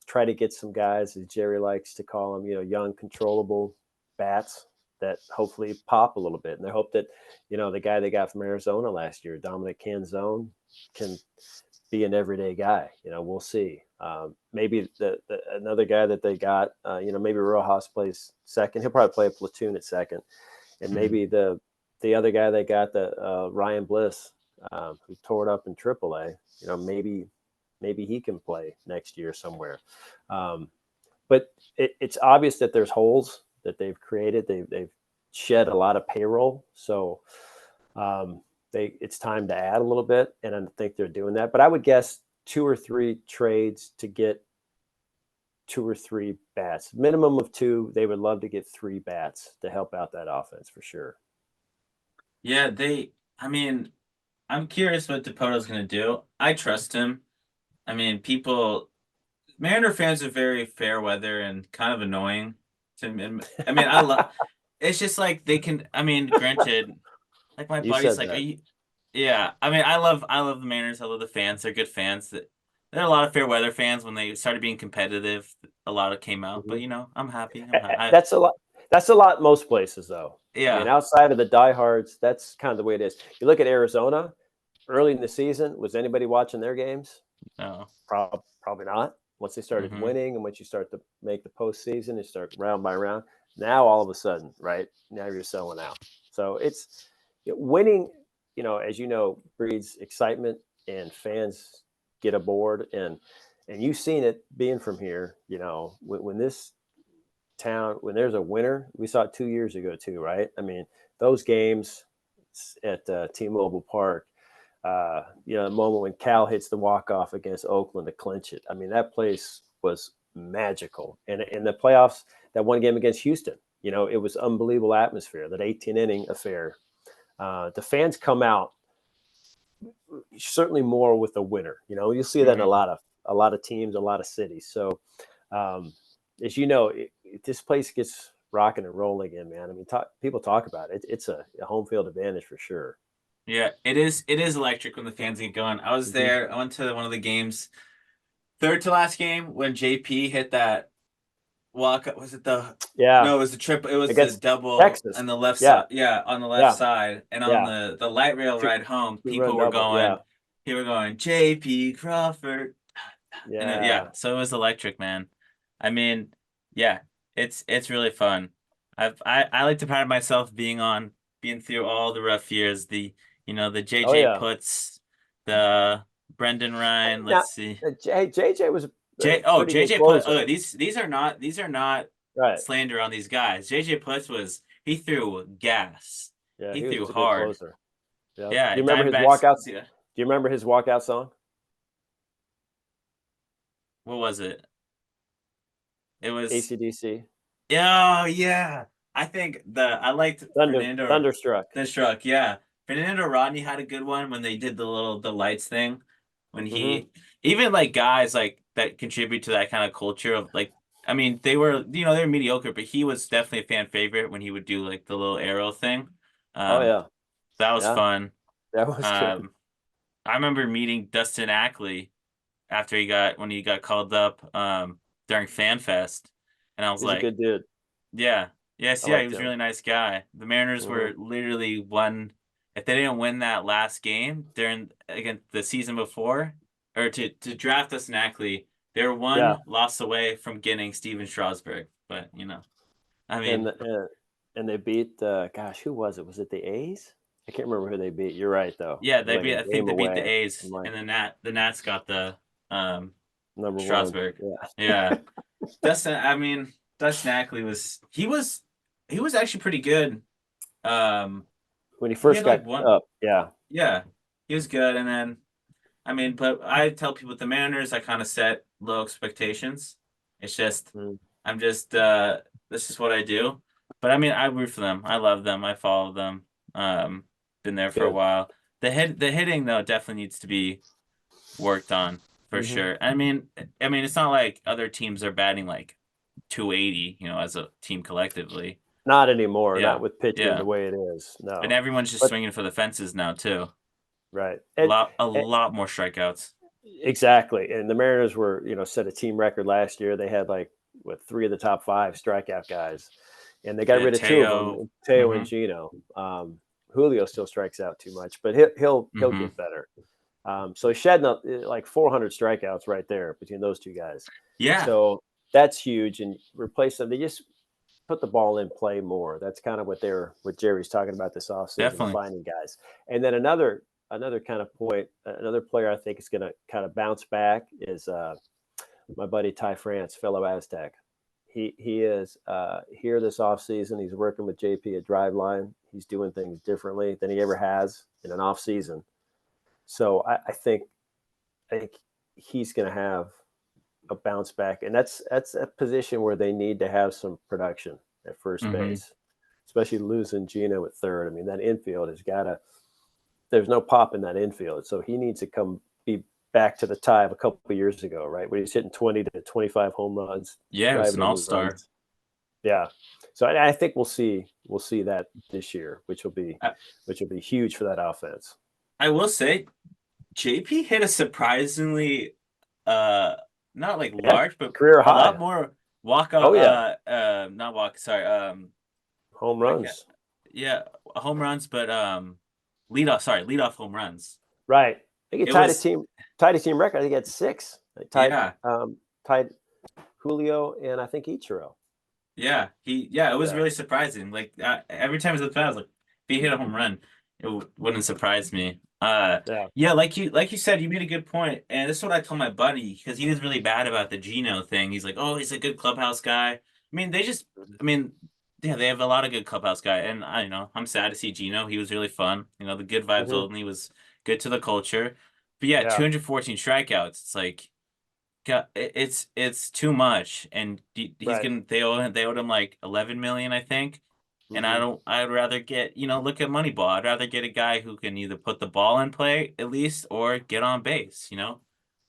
try to get some guys, as Jerry likes to call them, young, controllable bats that hopefully pop a little bit. And they hope that, the guy they got from Arizona last year, Dominic Canzone, can be an everyday guy. We'll see. Maybe another guy that they got, maybe Rojas plays second. He'll probably play a platoon at second. And maybe the other guy they got, the Ryan Bliss, who tore it up in AAA, maybe he can play next year somewhere. But it's obvious that there's holes that they've created. They've shed a lot of payroll. So it's time to add a little bit. And I think they're doing that. But I would guess 2 or 3 trades to get 2 or 3 bats. Minimum of 2. They would love to get 3 bats to help out that offense for sure. Yeah, I mean, I'm curious what Dipoto's gonna do. I trust him. I mean, Mariner fans are very fair weather and kind of annoying to me. I mean, I love. It's just like they can. I mean, granted, like my You buddy's said like, "Are that. you?" Yeah, I mean, I love the Mariners. I love the fans. They're good fans. There are a lot of fair weather fans when they started being competitive. A lot of came out, but Mhm. I'm happy. I'm happy. That's a lot. That's a lot most places, though. I mean, Yeah. outside of the diehards, that's kind of the way it is. You look at Arizona early in the season. Was anybody watching their games? No. Probably not. Once they started Mm-hmm. winning and once you start to make the postseason and start round by round, now all of a sudden, right now you're selling out. So it's winning. As you know, breeds excitement and fans get aboard, and you've seen it being from here. When this town, when there's a winner, we saw it 2 years ago too, right? I mean, those games at T-Mobile Park, the moment when Cal hits the walk-off against Oakland to clinch it. I mean, that place was magical. And in the playoffs, that one game against Houston, it was unbelievable atmosphere, that 18-inning affair. The fans come out certainly more with the winner. You'll see that in a lot of teams, a lot of cities. So, as you know, this place gets rocking and rolling again, man. I mean, people talk about it. It's a home field advantage for sure. Yeah, it is. It is electric when the fans get going. I was there. I went to one of the games, third to last game, when JP hit that walk. Was it the? Yeah. No, it was the triple. It was the Against double Texas. on the left Yeah. side. Yeah, on the left Yeah. side, and on the light rail ride home, people Two-run were double. going. Yeah. People were going JP Crawford. And Yeah. so it was electric, man. I mean, yeah, it's really fun. I like to pride myself being through all the rough years. The Oh JJ yeah. Puts, the Brendan Ryan. Now, Let's see. JJ was a pretty good JJ Putz. closer. Oh, these are not Right. slander on these guys. JJ Putz he threw gas. Yeah, He he threw was a good hard. closer. Yeah. Yeah, Do you remember his Diamondbacks. walkouts? Yeah. Do you remember his walkout song? What was it? It was. AC/DC. Oh yeah. I liked Thunderstruck. Thunderstruck, yeah. Fernando Rodney had a good one when they did the lights thing. When Mm-hmm. even like guys like that contribute to that kind of culture of like, I mean, they were mediocre, but he was definitely a fan favorite when he would do like the little arrow thing. Oh Um, yeah. that was Yeah. fun. That was good. I remember meeting Dustin Ackley after when he got called up during Fan Fest, and I was He's a like, good dude. yeah. I He liked was a him. really nice guy. The Mariners Mm-hmm. were literally one. If they didn't win that last game during against the season before, or to draft us in Ackley, they were Yeah. one loss away from getting Steven Strasburg. But I mean, And they beat gosh, who was it? Was it the A's? I can't remember who they beat. You're right though. yeah, It was like a I think game they beat the away A's, from like and the Nats got the number one. Strasburg. Yeah. Yeah, Dustin Ackley he was actually pretty good. When he He first had like got one. up, yeah. Yeah, he was good. And then, but I tell people with the Mariners, I kind of set low expectations. It's just, Mm. I'm just, this is what I do. But I mean, I root for them. I love them. I follow them. Been there for a Good. while. The hitting though definitely needs to be worked on for Mm-hmm. sure. It's not like other teams are batting like 280, as a team collectively. Not anymore. Yeah, Not with pitching yeah. the way it is. No. And everyone's just But swinging for the fences now too. right. A And lot more strikeouts. exactly. And the Mariners were, set a team record last year. They had like three of the top five strikeout guys, and they got rid of two of them, Teo and Gino. Julio still strikes out too much, but he'll get better. So shedding like 400 strikeouts right there between those two guys. Yeah. So that's huge, and replace them. They just put the ball in play more. That's kind of what Jerry's talking about this offseason, Definitely. finding guys. And then another kind of point, another player I think is going to kind of bounce back is my buddy Ty France, fellow Aztec. He is here this offseason. He's working with JP at Driveline. He's doing things differently than he ever has in an offseason. So I think he's going to have a bounce back, and that's a position where they need to have some production at first base, especially losing Gino at third. I mean, that infield has got to. There's no pop in that infield, so he needs to be back to the tie of a couple of years ago, right? When he's hitting 20 to 25 home runs. Yeah, it's an all-star. Yeah, so I think we'll see that this year, which will be huge for that offense. I will say, JP hit a surprisingly, not like large, but career high. A walk Oh yeah, not walk, sorry, home I can't, runs. yeah, home runs, but lead off home runs. Right. I think he It was, tied a team record. I think he had 6. They yeah, tied Julio and I think Ichiro. yeah, it was Yeah. really surprising. Like every time it was at the bat, I was like, if he hit a home run, it wouldn't surprise me. Yeah. Yeah, like you said, you made a good point, and this is what I told my buddy because he was really bad about the Geno thing. He's like, oh, he's a good clubhouse guy. I mean, I mean, yeah, they have a lot of good clubhouse guy, and I'm sad to see Geno. He was really fun. The good vibes Hmm. only was good to the culture. But yeah, Yeah. 214 strikeouts. It's like. God, it's too much, and he's Right. gonna they owed him like 11 million, I think. And Hmm. I'd rather get look at Moneyball. I'd rather get a guy who can either put the ball in play at least or get on base, or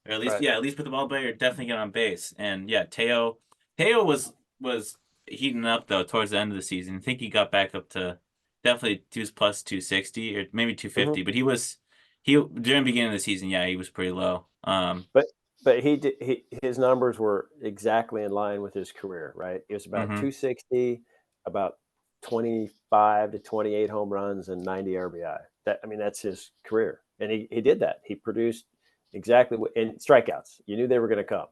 at least Right. yeah, at least put the ball in play or definitely get on base. And yeah, Teo was heating up though towards the end of the season. I think he got back up to definitely he was plus 260 or maybe Hmm. 250, but he during the beginning of the season, yeah, he was pretty low. But his numbers were exactly in line with his career, right? It was about Mhm. 260, about 25 to 28 home runs and 90 RBI. That's his career, and he did that. He produced exactly what in strikeouts. You knew they were going to come,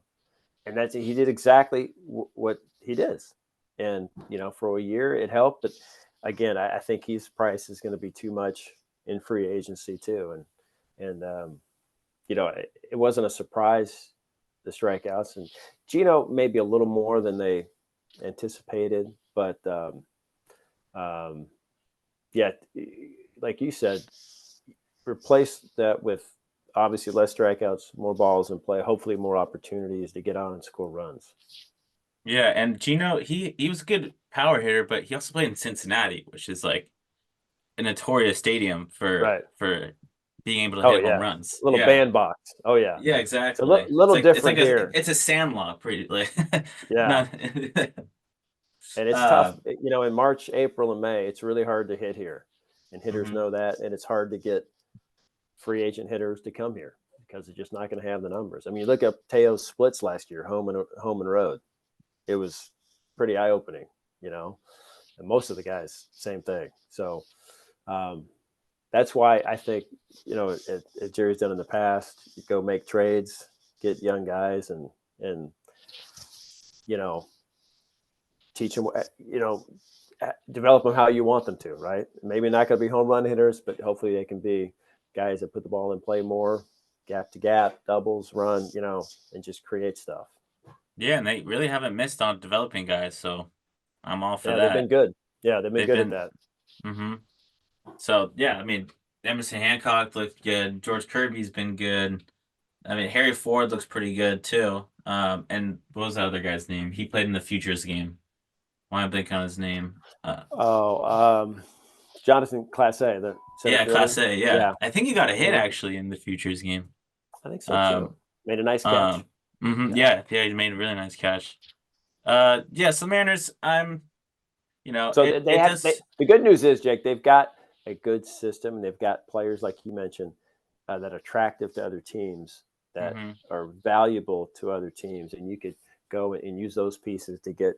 and he did exactly what he does. And for a year it helped, but again, I think his price is going to be too much in free agency too, and it wasn't a surprise, the strikeouts, and Gino maybe a little more than they anticipated, but um, yeah, like you said, replace that with obviously less strikeouts, more balls in play, hopefully more opportunities to get on and score runs. Yeah, and Gino, he was a good power hitter, but he also played in Cincinnati, which is like a notorious stadium Right. for being able to Oh hit home yeah. runs. Little Yeah. bandbox. Oh yeah. Yeah, It's a exactly. It's little like different here. it's a sandlot pretty like Yeah. not And it's uh tough, in March, April, and May. It's really hard to hit here, and hitters mhm. know that. And it's hard to get free agent hitters to come here because they're just not going to have the numbers. I mean, you look up Teo's splits last year, home and road. It was pretty eye opening, and most of the guys, same thing. So um, that's why I think, as Jerry's done in the past, you go make trades, get young guys, and you know teach them, develop them how you want them to, right? Maybe not going to be home run hitters, but hopefully they can be guys that put the ball in play more, gap to gap, doubles, run, and just create stuff. Yeah, and they really haven't missed on developing guys, so I'm all for Yeah, they've been that. good. Yeah, they've been They've good at been that. mhm. So yeah, I mean Emerson Hancock looked good. George Kirby's been good. I mean, Harry Ford looks pretty good too. And what was that other guy's name? He played in the Futures game. Why am I blanking on his name? Oh, Jonathan Class A, the center Yeah, fielder. Class A. Yeah, Yeah, I think he got a hit mhm. actually in the Futures game. I think so too. Um, Made a nice catch. um, Yeah. yeah, he made a really nice catch. Yeah, so Mariners, So it does. the good news is, Jake, they've got a good system, and they've got players like you mentioned that are attractive to other teams, that Hmm. are valuable to other teams, and you could go and use those pieces to get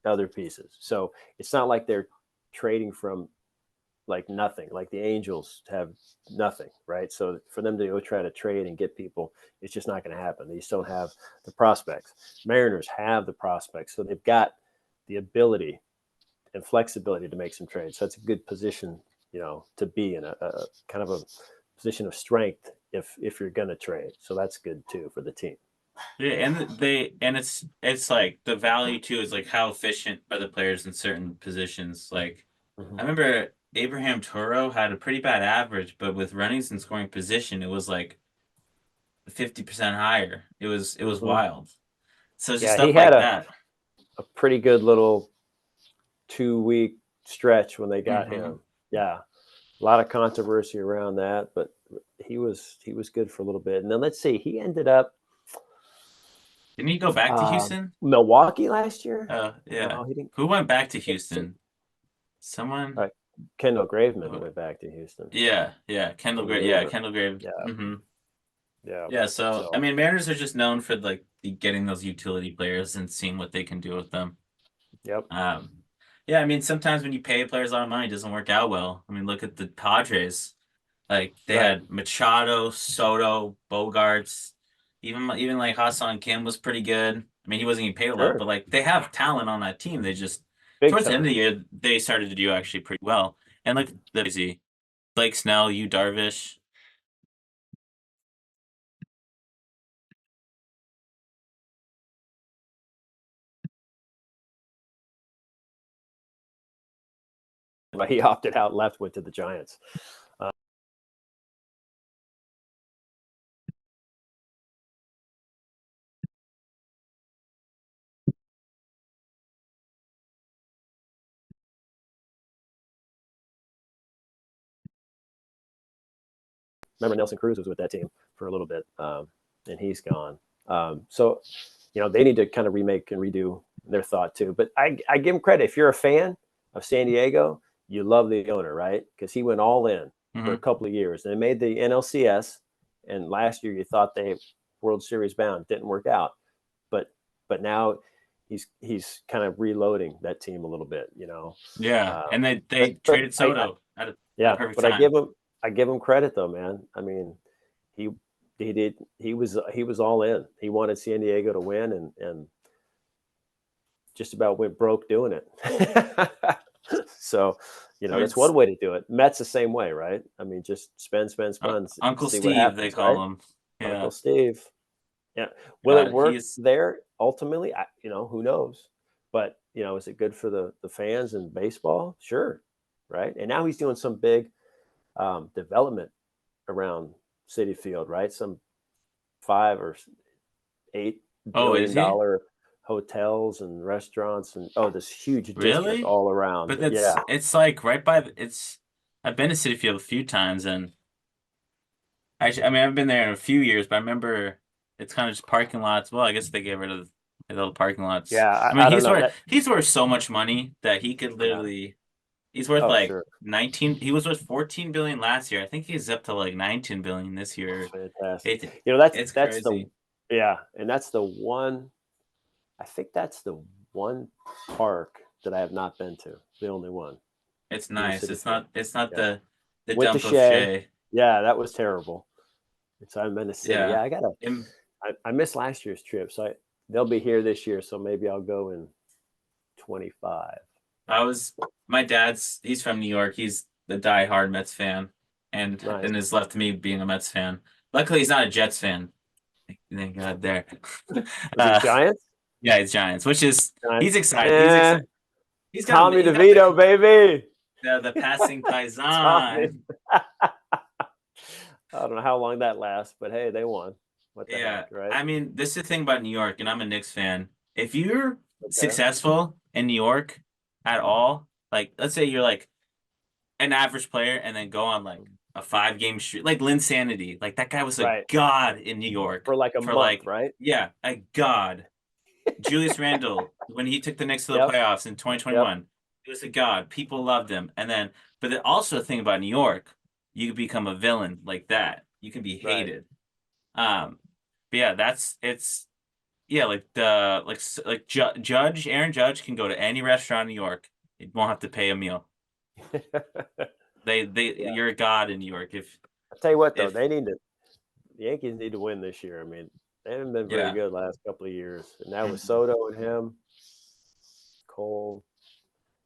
other pieces. So it's not like they're trading from like nothing, like the Angels have nothing, right? So for them to go try to trade and get people, it's just not going to happen. They just don't have the prospects. Mariners have the prospects, so they've got the ability and flexibility to make some trades. So that's a good position, to be in a kind of a position of strength if you're going to trade. So that's good too for the team. Yeah, and it's like the value too is like how efficient are the players in certain positions. Like I Mhm. remember Abraham Toro had a pretty bad average, but with runnings and scoring position, it was like 50% higher. It was Mhm. wild. So it's just Yeah, he stuff had like a, that. a pretty good little 2 week stretch when they got Hmm. him. Yeah, a lot of controversy around that, but he was good for a little bit. And then let's see, he ended up Didn't he go back to Houston? Milwaukee last year. Yeah. No, he didn't. Who went back to So, Houston? Someone. uh, Kendall Graveman uh, went back to Houston, yeah, reliever. Kendall Grave. Yeah, Hmm. Yeah. Yeah, so I So, mean, Mariners are just known for like getting those utility players and seeing what they can do with them. yep. Um, yeah, I mean, sometimes when you pay players a lot of money, it doesn't work out well. I mean, look at the Padres. Like they Right. had Machado, Soto, Bogarts, even like Hassan Kim was pretty good. I mean, he wasn't getting paid a lot, Sure. but like they have talent on that team. They just Big towards the end of time. the year they started to do actually pretty well. And like the easy Blake Snell, Yu Darvish. But he opted out, left, went to the Giants. Remember Nelson Cruz was with that team for a little bit, and he's gone. So, they need to kind of remake and redo their thought too. But I give him credit. If you're a fan of San Diego, you love the owner, right? Because he went all in for a Mm-hmm. couple of years and they made the NLCS. And last year you thought they World Series bound, didn't work out. But now he's kind of reloading that team a little bit, Yeah, Uh, and they but traded Soto at a yeah, perfect but I time. give him credit though, man. I mean, he he was all in. He wanted San Diego to win, and just about went broke doing it. So, I mean, that's one way to do it. Mets the same way, right? I mean, just spend, Uncle see what Steve they happens, right? call him. Yeah, Uncle Steve. Yeah. Will it work he's there ultimately? Who knows? But is it good for the fans and baseball? Sure, right? And now he's doing some big development around City Field, right? Some 5 or 8 billion is he dollar hotels and restaurants, and this huge district really? all around. But Yeah, it's like right by it's. I've been to Citi Field a few times, and actually, I mean, I've been there in a few years, but I remember it's kind of just parking lots. Well, I guess they get rid of the parking lots. yeah. I mean, I don't know that. he's worth so much money that he could Yeah. literally. He's worth Oh, like sure. 19. He was worth 14 billion last year. I think he's up to like 19 billion this year. Fantastic. It, That's it's that's the crazy. yeah, and that's the one. I think that's the one park that I have not been to. The only one It's being nice. City Field. It's not Yeah, the went to dump of Shea. Shea. Yeah, that was terrible. So I've been to City. Yeah. Yeah, And I missed last year's trip, so they'll be here this year. So maybe I'll go in 25. I was my dad's he's from New York. He's the diehard Mets fan and Nice. then has left me being a Mets fan. Luckily he's not a Jets fan. Thank God there. Is he Uh Giants? yeah, it's Giants, which is Giants. he's excited. He's Eh, excited. Tommy He's got DeVito, baby. the passing Tommy. paisan. I don't know how long that lasts, but hey, they won. What the Yeah. heck, right? I mean, this is the thing about New York, and I'm a Knicks fan. If you're Okay. successful in New York at all, like let's say you're like an average player and then go on like a 5 game streak, like Linsanity, like that guy was a Right. god in New York For like a for month, like, right? yeah, a god. Julius Randle, when he took the Knicks to the Yep. playoffs in Yep. 2021, he was a god. People loved him. And then, but the also the thing about New York, you could become a villain like that. You can be Right. hated. But yeah, it's yeah, like the like Judge Aaron Judge can go to any restaurant in New York. It won't have to pay a meal. They Yeah. you're a god in New York I'll tell you what though, if the Yankees need to win this year. I mean, they haven't been very yeah. good last couple of years. And now with Mhm. Soto and him, Cole,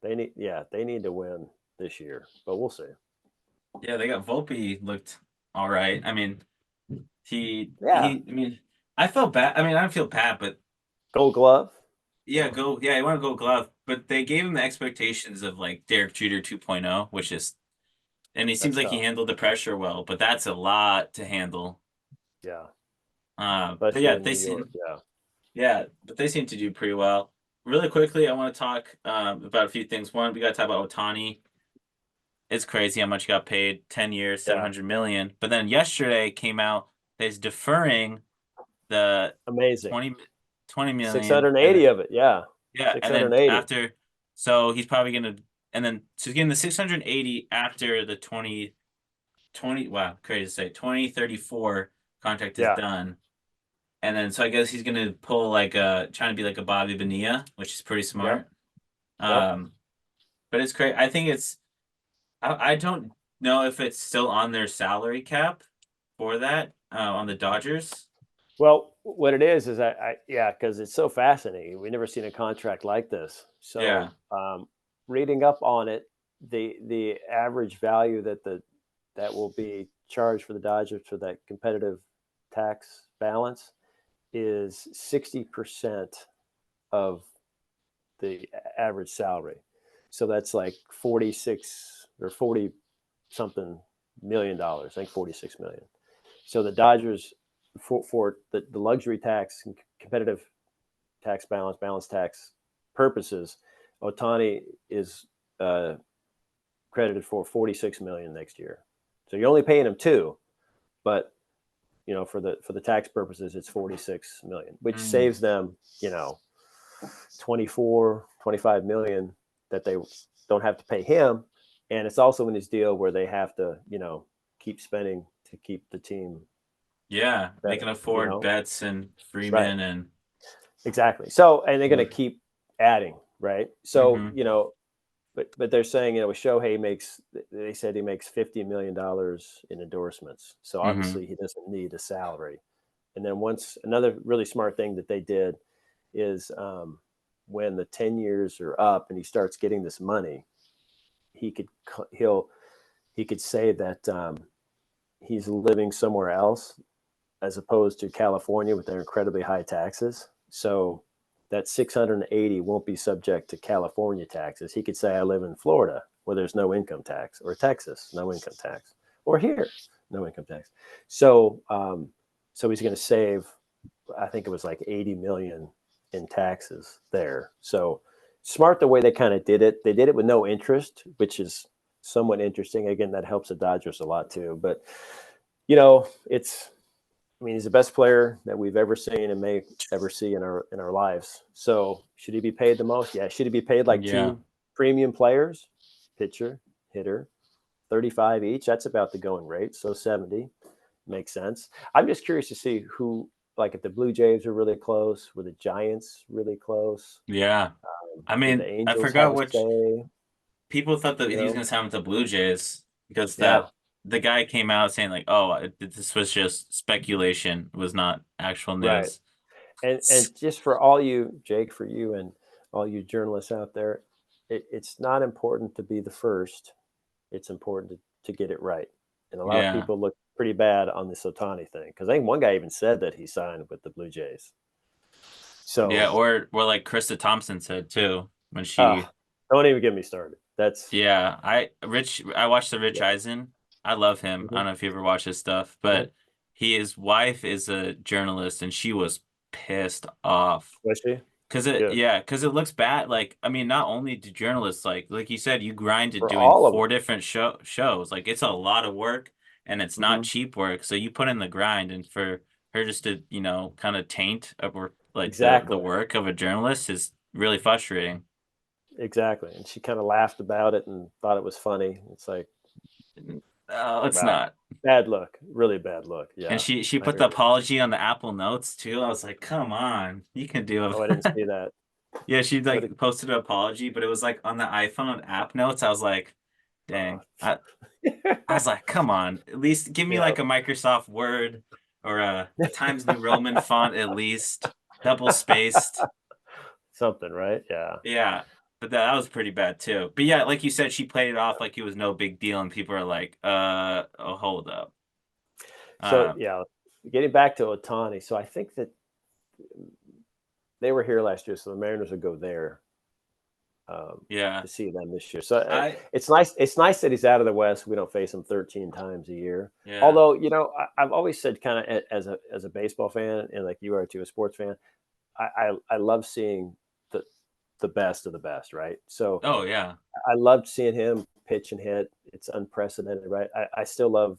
they need to win this year. But we'll see. Yeah, they got Volpe looked all right. I mean, Yeah. I mean, I felt bad. I mean, I don't feel bad, but Gold glove. yeah, you want to go glove, but they gave him the expectations of like Derek Jeter 2.0, which is and he seems That's like he tough. handled the pressure well, but that's a lot to handle. Yeah. But Especially yeah, in New York. Yeah. but they seem to do pretty well. Really quickly, I want to talk about a few things. One, we got to talk about Otani. It's crazy how much he got paid, 10 years, Yeah. 700 million. But then yesterday came out that he's deferring the Amazing. 20 million. And 680 of it. Yeah. yeah, and then 680. after, so he's probably gonna, and then so he's getting the 680 after the 2020. Wow, crazy to say, 2034 contract is Yeah. done. And then so I guess he's gonna pull like trying to be like a Bobby Bonilla, which is pretty Yep. smart. Yep. Um, but it's great. I think I don't know if it's still on their salary cap for that on the Dodgers. Well, what it is yeah, because it's so fascinating. We've never seen a contract like this. Yeah. So, reading up on it, the average value that will be charged for the Dodgers for that competitive tax balance is 60% of the average salary. So that's like 46 or 40 something $1 million. I think 46 million. So the Dodgers for the luxury tax and competitive tax balance tax purposes, Ohtani is credited for 46 million next year. So you're only paying him 2, but for the tax purposes, it's 46 million, which saves them 24, 25 million that they don't have to pay him. And it's also in this deal where they have to keep spending to keep the team. Yeah, they can afford Betts and Freeman and exactly. So, and they're going to keep adding, right? So, but they're saying, with Shohei they said he makes $50 million in endorsements. So obviously he doesn't need a salary. And then another really smart thing that they did is when the 10 years are up and he starts getting this money, he could say that he's living somewhere else as opposed to California with their incredibly high taxes. So that 680 won't be subject to California taxes. He could say, I live in Florida where there's no income tax, or Texas, no income tax, or here, no income tax. So, so he's going to save, I think it was like 80 million in taxes there. So smart the way they kind of did it. They did it with no interest, which is somewhat interesting. Again, that helps the Dodgers a lot too. But, he's the best player that we've ever seen and may ever see in our lives. So should he be paid the most? Yeah. Should he be paid like 2 premium players, pitcher, hitter, 35 each? That's about the going rate. So 70 makes sense. I'm just curious to see who, like if the Blue Jays are really close, were the Giants really close? Yeah. I Did mean, the I Angels have forgot a which say? people thought that he was going to sign with the Blue Jays because Yeah. the guy came out saying like, "Oh, this was just speculation, it was not actual Right. news." And just for all you, Jake, for you and all you journalists out there, it's not important to be the first. It's important to get it right. And a lot of Yeah. people look pretty bad on this Ohtani thing because I think one guy even said that he signed with the Blue Jays. So Yeah, or like Krista Thompson said too when she don't even get me started. That's I watched the Rich Eisen. I love him. I don't know if you ever watch his stuff, but his wife is a journalist and she was pissed off. Was she? Because it looks bad. Like, I mean, not only do journalists like you said, you grinded For doing all of 4 them. different shows. Like, it's a lot of work and it's not cheap work. So you put in the grind, and for her just to, kind of taint or like the Exactly. work of a journalist is really frustrating. Exactly. And she kind of laughed about it and thought it was funny. It's like, Oh, it's wow, not. bad look, really bad look. And Yeah. she I put hear the you. apology on the Apple Notes too. I was like, come on, you can do Oh, I didn't it. see that. Yeah, she What like posted an apology, but it was like on the iPhone app notes. I was like, dang. I was like, come on, at least give me Yeah. like a Microsoft Word or a Times New Roman font at least, double spaced. Something, right? Yeah. Yeah, but that was pretty bad too. But yeah, like you said, she played it off like it was no big deal, and people are like, oh, hold up. So Uh, yeah, getting back to Ohtani. So I think that they were here last year, so the Mariners would go there yeah, to see them this year. So I it's nice. It's nice that he's out of the West. We don't face him 13 times a year. yeah, Although I've always said, kind of as a baseball fan, and like you are too, a sports fan, I love seeing the best of the best, right? So oh yeah, I loved seeing him pitch and hit. It's unprecedented, right? I still love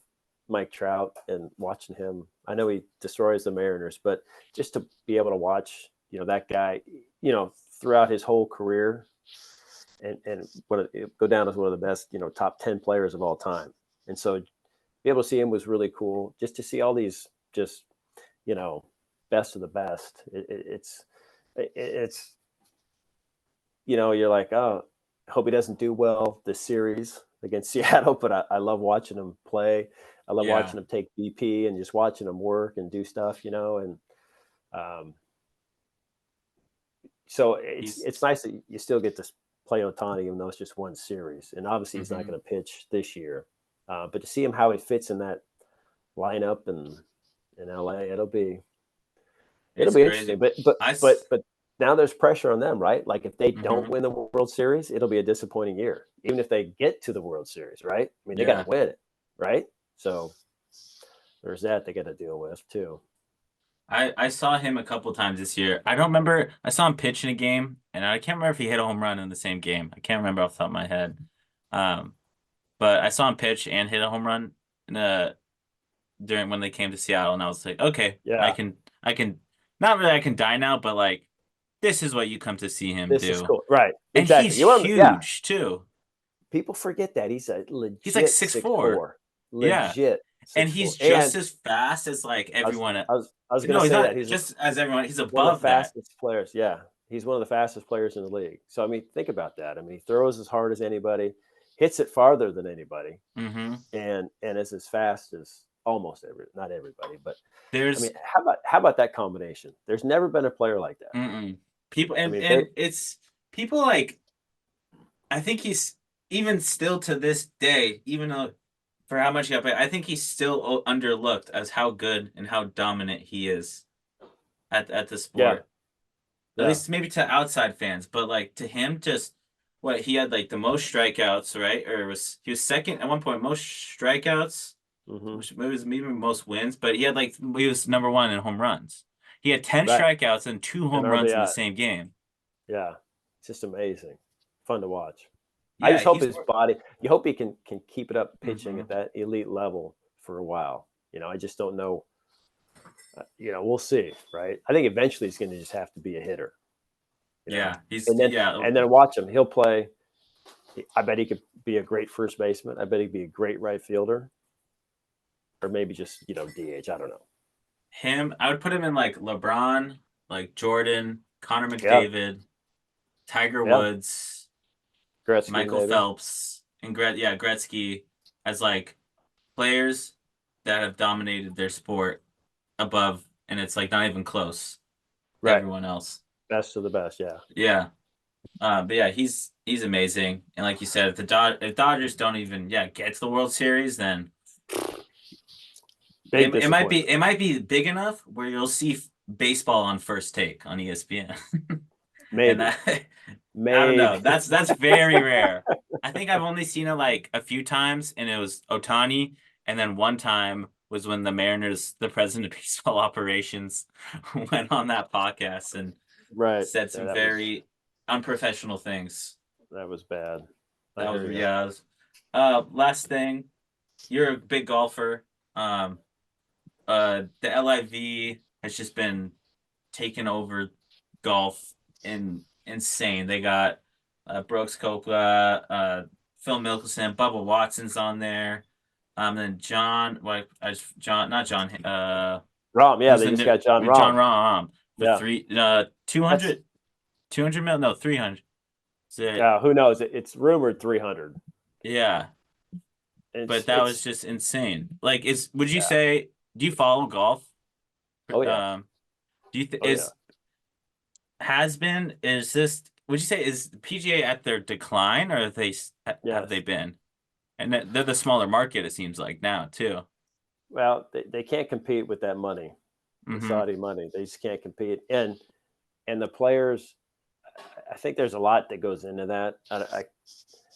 Mike Trout and watching him. I know he destroys the Mariners, but just to be able to watch, that guy, throughout his whole career and go down as one of the best, top 10 players of all time. And so be able to see him was really cool. Just to see all these just, best of the best. It's you're like, oh, I hope he doesn't do well this series against Seattle, but I love watching him play. I love watching him take BP and just watching him work and do stuff, and so it's nice that you still get to play Ohtani, even though it's just one series. And obviously he's not going to pitch this year, but to see him how he fits in that lineup in LA, it'll be interesting. But now there's pressure on them, right? Like if they don't win the World Series, it'll be a disappointing year. Even if they get to the World Series, right? I mean, they got to win it, right? So there's that they got to deal with too. I saw him a couple times this year. I don't remember. I saw him pitch in a game, and I can't remember if he hit a home run in the same game. I can't remember off the top of my head. But I saw him pitch and hit a home run during when they came to Seattle, and I was like, okay, I can not really I can die now, but like this is what you come to see him do. This is cool, right? And exactly. He's huge too. People forget that he's a legit. He's like 6'4". Legit. 6'4". And he's just as fast as like everyone. I was going to say that he's just as everyone. He's above one of the fastest players. Yeah, he's one of the fastest players in the league. So I mean, think about that. I mean, he throws as hard as anybody, hits it farther than anybody, and is as fast as almost not everybody, but how about that combination? There's never been a player like that. People and it's people like. I think he's even still to this day, even though. For how much he got paid, I think he's still underlooked as how good and how dominant he is at the sport. At least maybe to outside fans, but like to him, just what he had like the most strikeouts, right? Or he was second at one point, most strikeouts, which was maybe most wins, but he was number one in home runs. He had 10 strikeouts and 2 home runs in the same game. Yeah, it's just amazing, fun to watch. I just hope his body. You hope he can keep it up pitching at that elite level for a while. I just don't know. We'll see, right? I think eventually he's going to just have to be a hitter. And then watch him. He'll play. I bet he could be a great first baseman. I bet he'd be a great right fielder, or maybe just DH. I don't know. Him, I would put him in like LeBron, like Jordan, Connor McDavid, Tiger Woods. Gretzky, Michael Phelps and Gretzky as like players that have dominated their sport above, and it's like not even close. Right. Everyone else. Best of the best, yeah. Yeah. But yeah, he's amazing. And like you said, if Dodgers don't even get to the World Series, then it might be big enough where you'll see baseball on First Take on ESPN. Maybe. Maybe. I don't know. That's very rare. I think I've only seen it like a few times, and it was Ohtani, and then one time was when the Mariners, the president of baseball operations, went on that podcast and said some very unprofessional things. That was bad. Last thing, you're a big golfer. The LIV has just been taking over golf insane. They got Brooks Koepka, Phil Mickelson, Bubba Watson's on there. Then John Rahm. Yeah, they just got John Rahm. John Rahm for 200 mil. No, 300. Yeah, who knows? It's rumored 300. Yeah, but that was just insane. Like, would you say? Do you follow golf? Oh yeah. Do you has been? Is this? Would you say is the PGA at their decline, or have they been? And they're the smaller market, it seems like now too. Well, they can't compete with that money, the Saudi money. They just can't compete, and the players. I think there's a lot that goes into that. I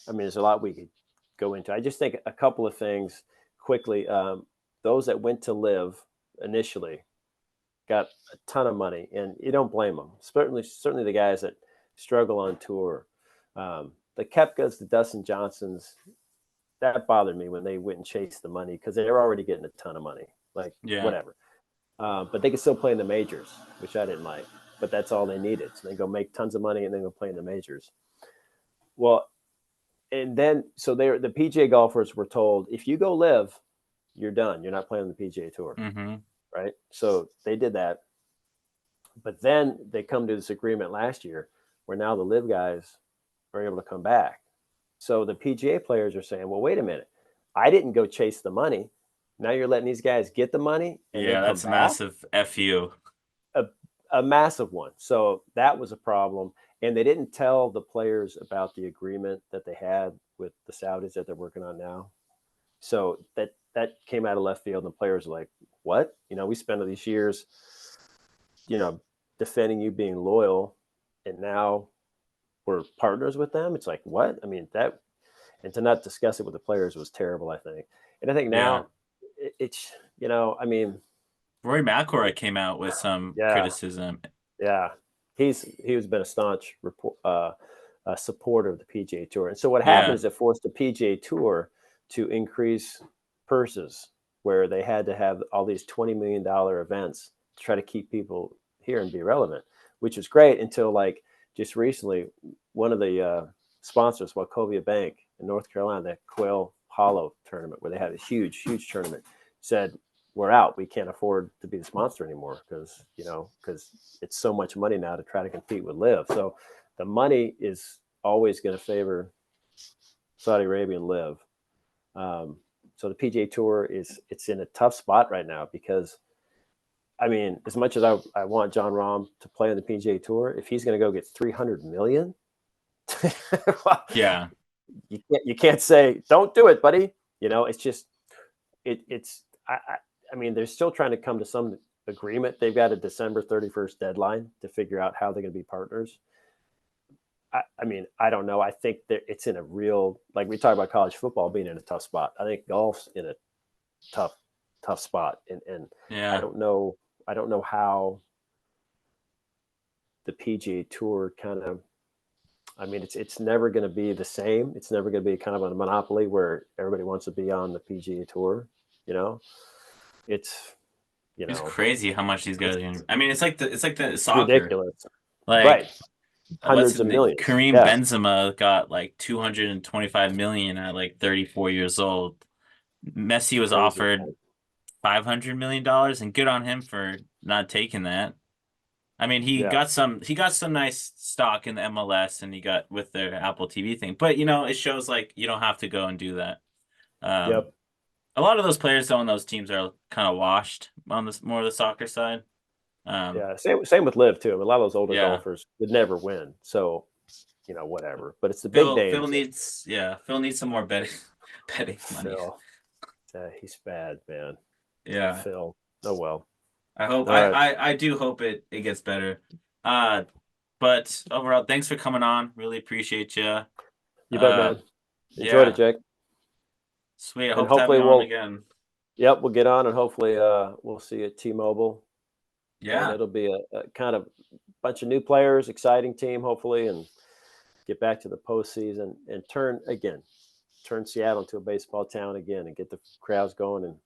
mean, there's a lot we could go into. I just think a couple of things quickly. Those that went to LIV initially got a ton of money, and you don't blame them. Certainly the guys that struggle on tour, the Koepkas, the Dustin Johnsons, that bothered me when they went and chased the money because they were already getting a ton of money. Whatever. But they could still play in the majors, which I didn't like. But that's all they needed. So they go make tons of money and then go play in the majors. Well, and then the PGA golfers were told, if you go LIV, you're done. You're not playing on the PGA Tour. right? So they did that. But then they come to this agreement last year where now the live guys are able to come back. So the PGA players are saying, well, wait a minute. I didn't go chase the money. Now you're letting these guys get the money and then Yeah, come that's a back? massive FU. A massive one. So that was a problem. And they didn't tell the players about the agreement that they had with the Saudis that they're working on now. So that came out of left field, and the players were like, what? We spent all these years, defending you being loyal, and now we're partners with them. It's like, what? I mean, and to not discuss it with the players was terrible, I think. And I think now it's, I mean, Rory McIlroy came out with some criticism. Yeah, he's been a staunch supporter of the PGA Tour, and so what happened is it forced the PGA Tour to increase purses, where they had to have all these $20 million events to try to keep people here and be relevant, which was great until like just recently, one of the sponsors, Wachovia Bank in North Carolina, that Quail Hollow tournament, where they had a huge tournament, said, we're out. We can't afford to be the sponsor anymore because it's so much money now to try to compete with LIV. So the money is always going to favor Saudi Arabia and LIV. So the PGA Tour it's in a tough spot right now because, I mean, as much as I want Jon Rahm to play on the PGA Tour, if he's going to go get $300 million, well, yeah, you can't say don't do it, buddy. It's just I mean, they're still trying to come to some agreement. They've got a December 31st deadline to figure out how they're going to be partners. I mean, I don't know. I think that it's in a real, like we talk about college football being in a tough spot. I think golf's in a tough spot. And I don't know how the PGA Tour kind of, I mean, it's never going to be the same. It's never going to be kind of a monopoly where everybody wants to be on the PGA Tour, It's crazy how much these guys are. I mean, it's like the soccer. Ridiculous. Like, right. Hundreds of millions. Kareem Benzema got like 225 million at like 34 years old. Messi was offered $500 million, and good on him for not taking that. I mean, he got some nice stock in the MLS, and he got with their Apple TV thing. But it shows like you don't have to go and do that. A lot of those players on those teams are kind of washed on this more of the soccer side. Same with LIV too. I mean, a lot of those older golfers would never win, so whatever. But it's the big names. Phil needs some more betting money. Phil, he's bad, man. Yeah, Phil. Oh well. I hope I do hope it gets better. But overall, thanks for coming on. Really appreciate you. You bet, man. Enjoyed it, Jake. Sweet. I hope to have you on again. Yep, we'll get on, and hopefully we'll see you at T-Mobile. Yeah. And it'll be a kind of bunch of new players, exciting team, hopefully, and get back to the postseason and turn Seattle into a baseball town again and get the crowds going and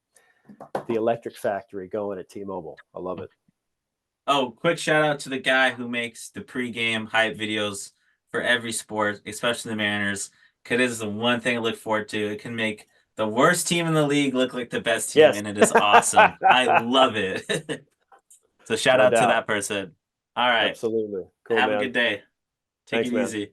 the electric factory going at T-Mobile. I love it. Oh, quick shout out to the guy who makes the pregame hype videos for every sport, especially the Mariners, because it is the one thing I look forward to. It can make the worst team in the league look like the best team, and it is awesome. I love it. So shout out to that person. All right. Absolutely. Cool, Have a good day. Take it easy.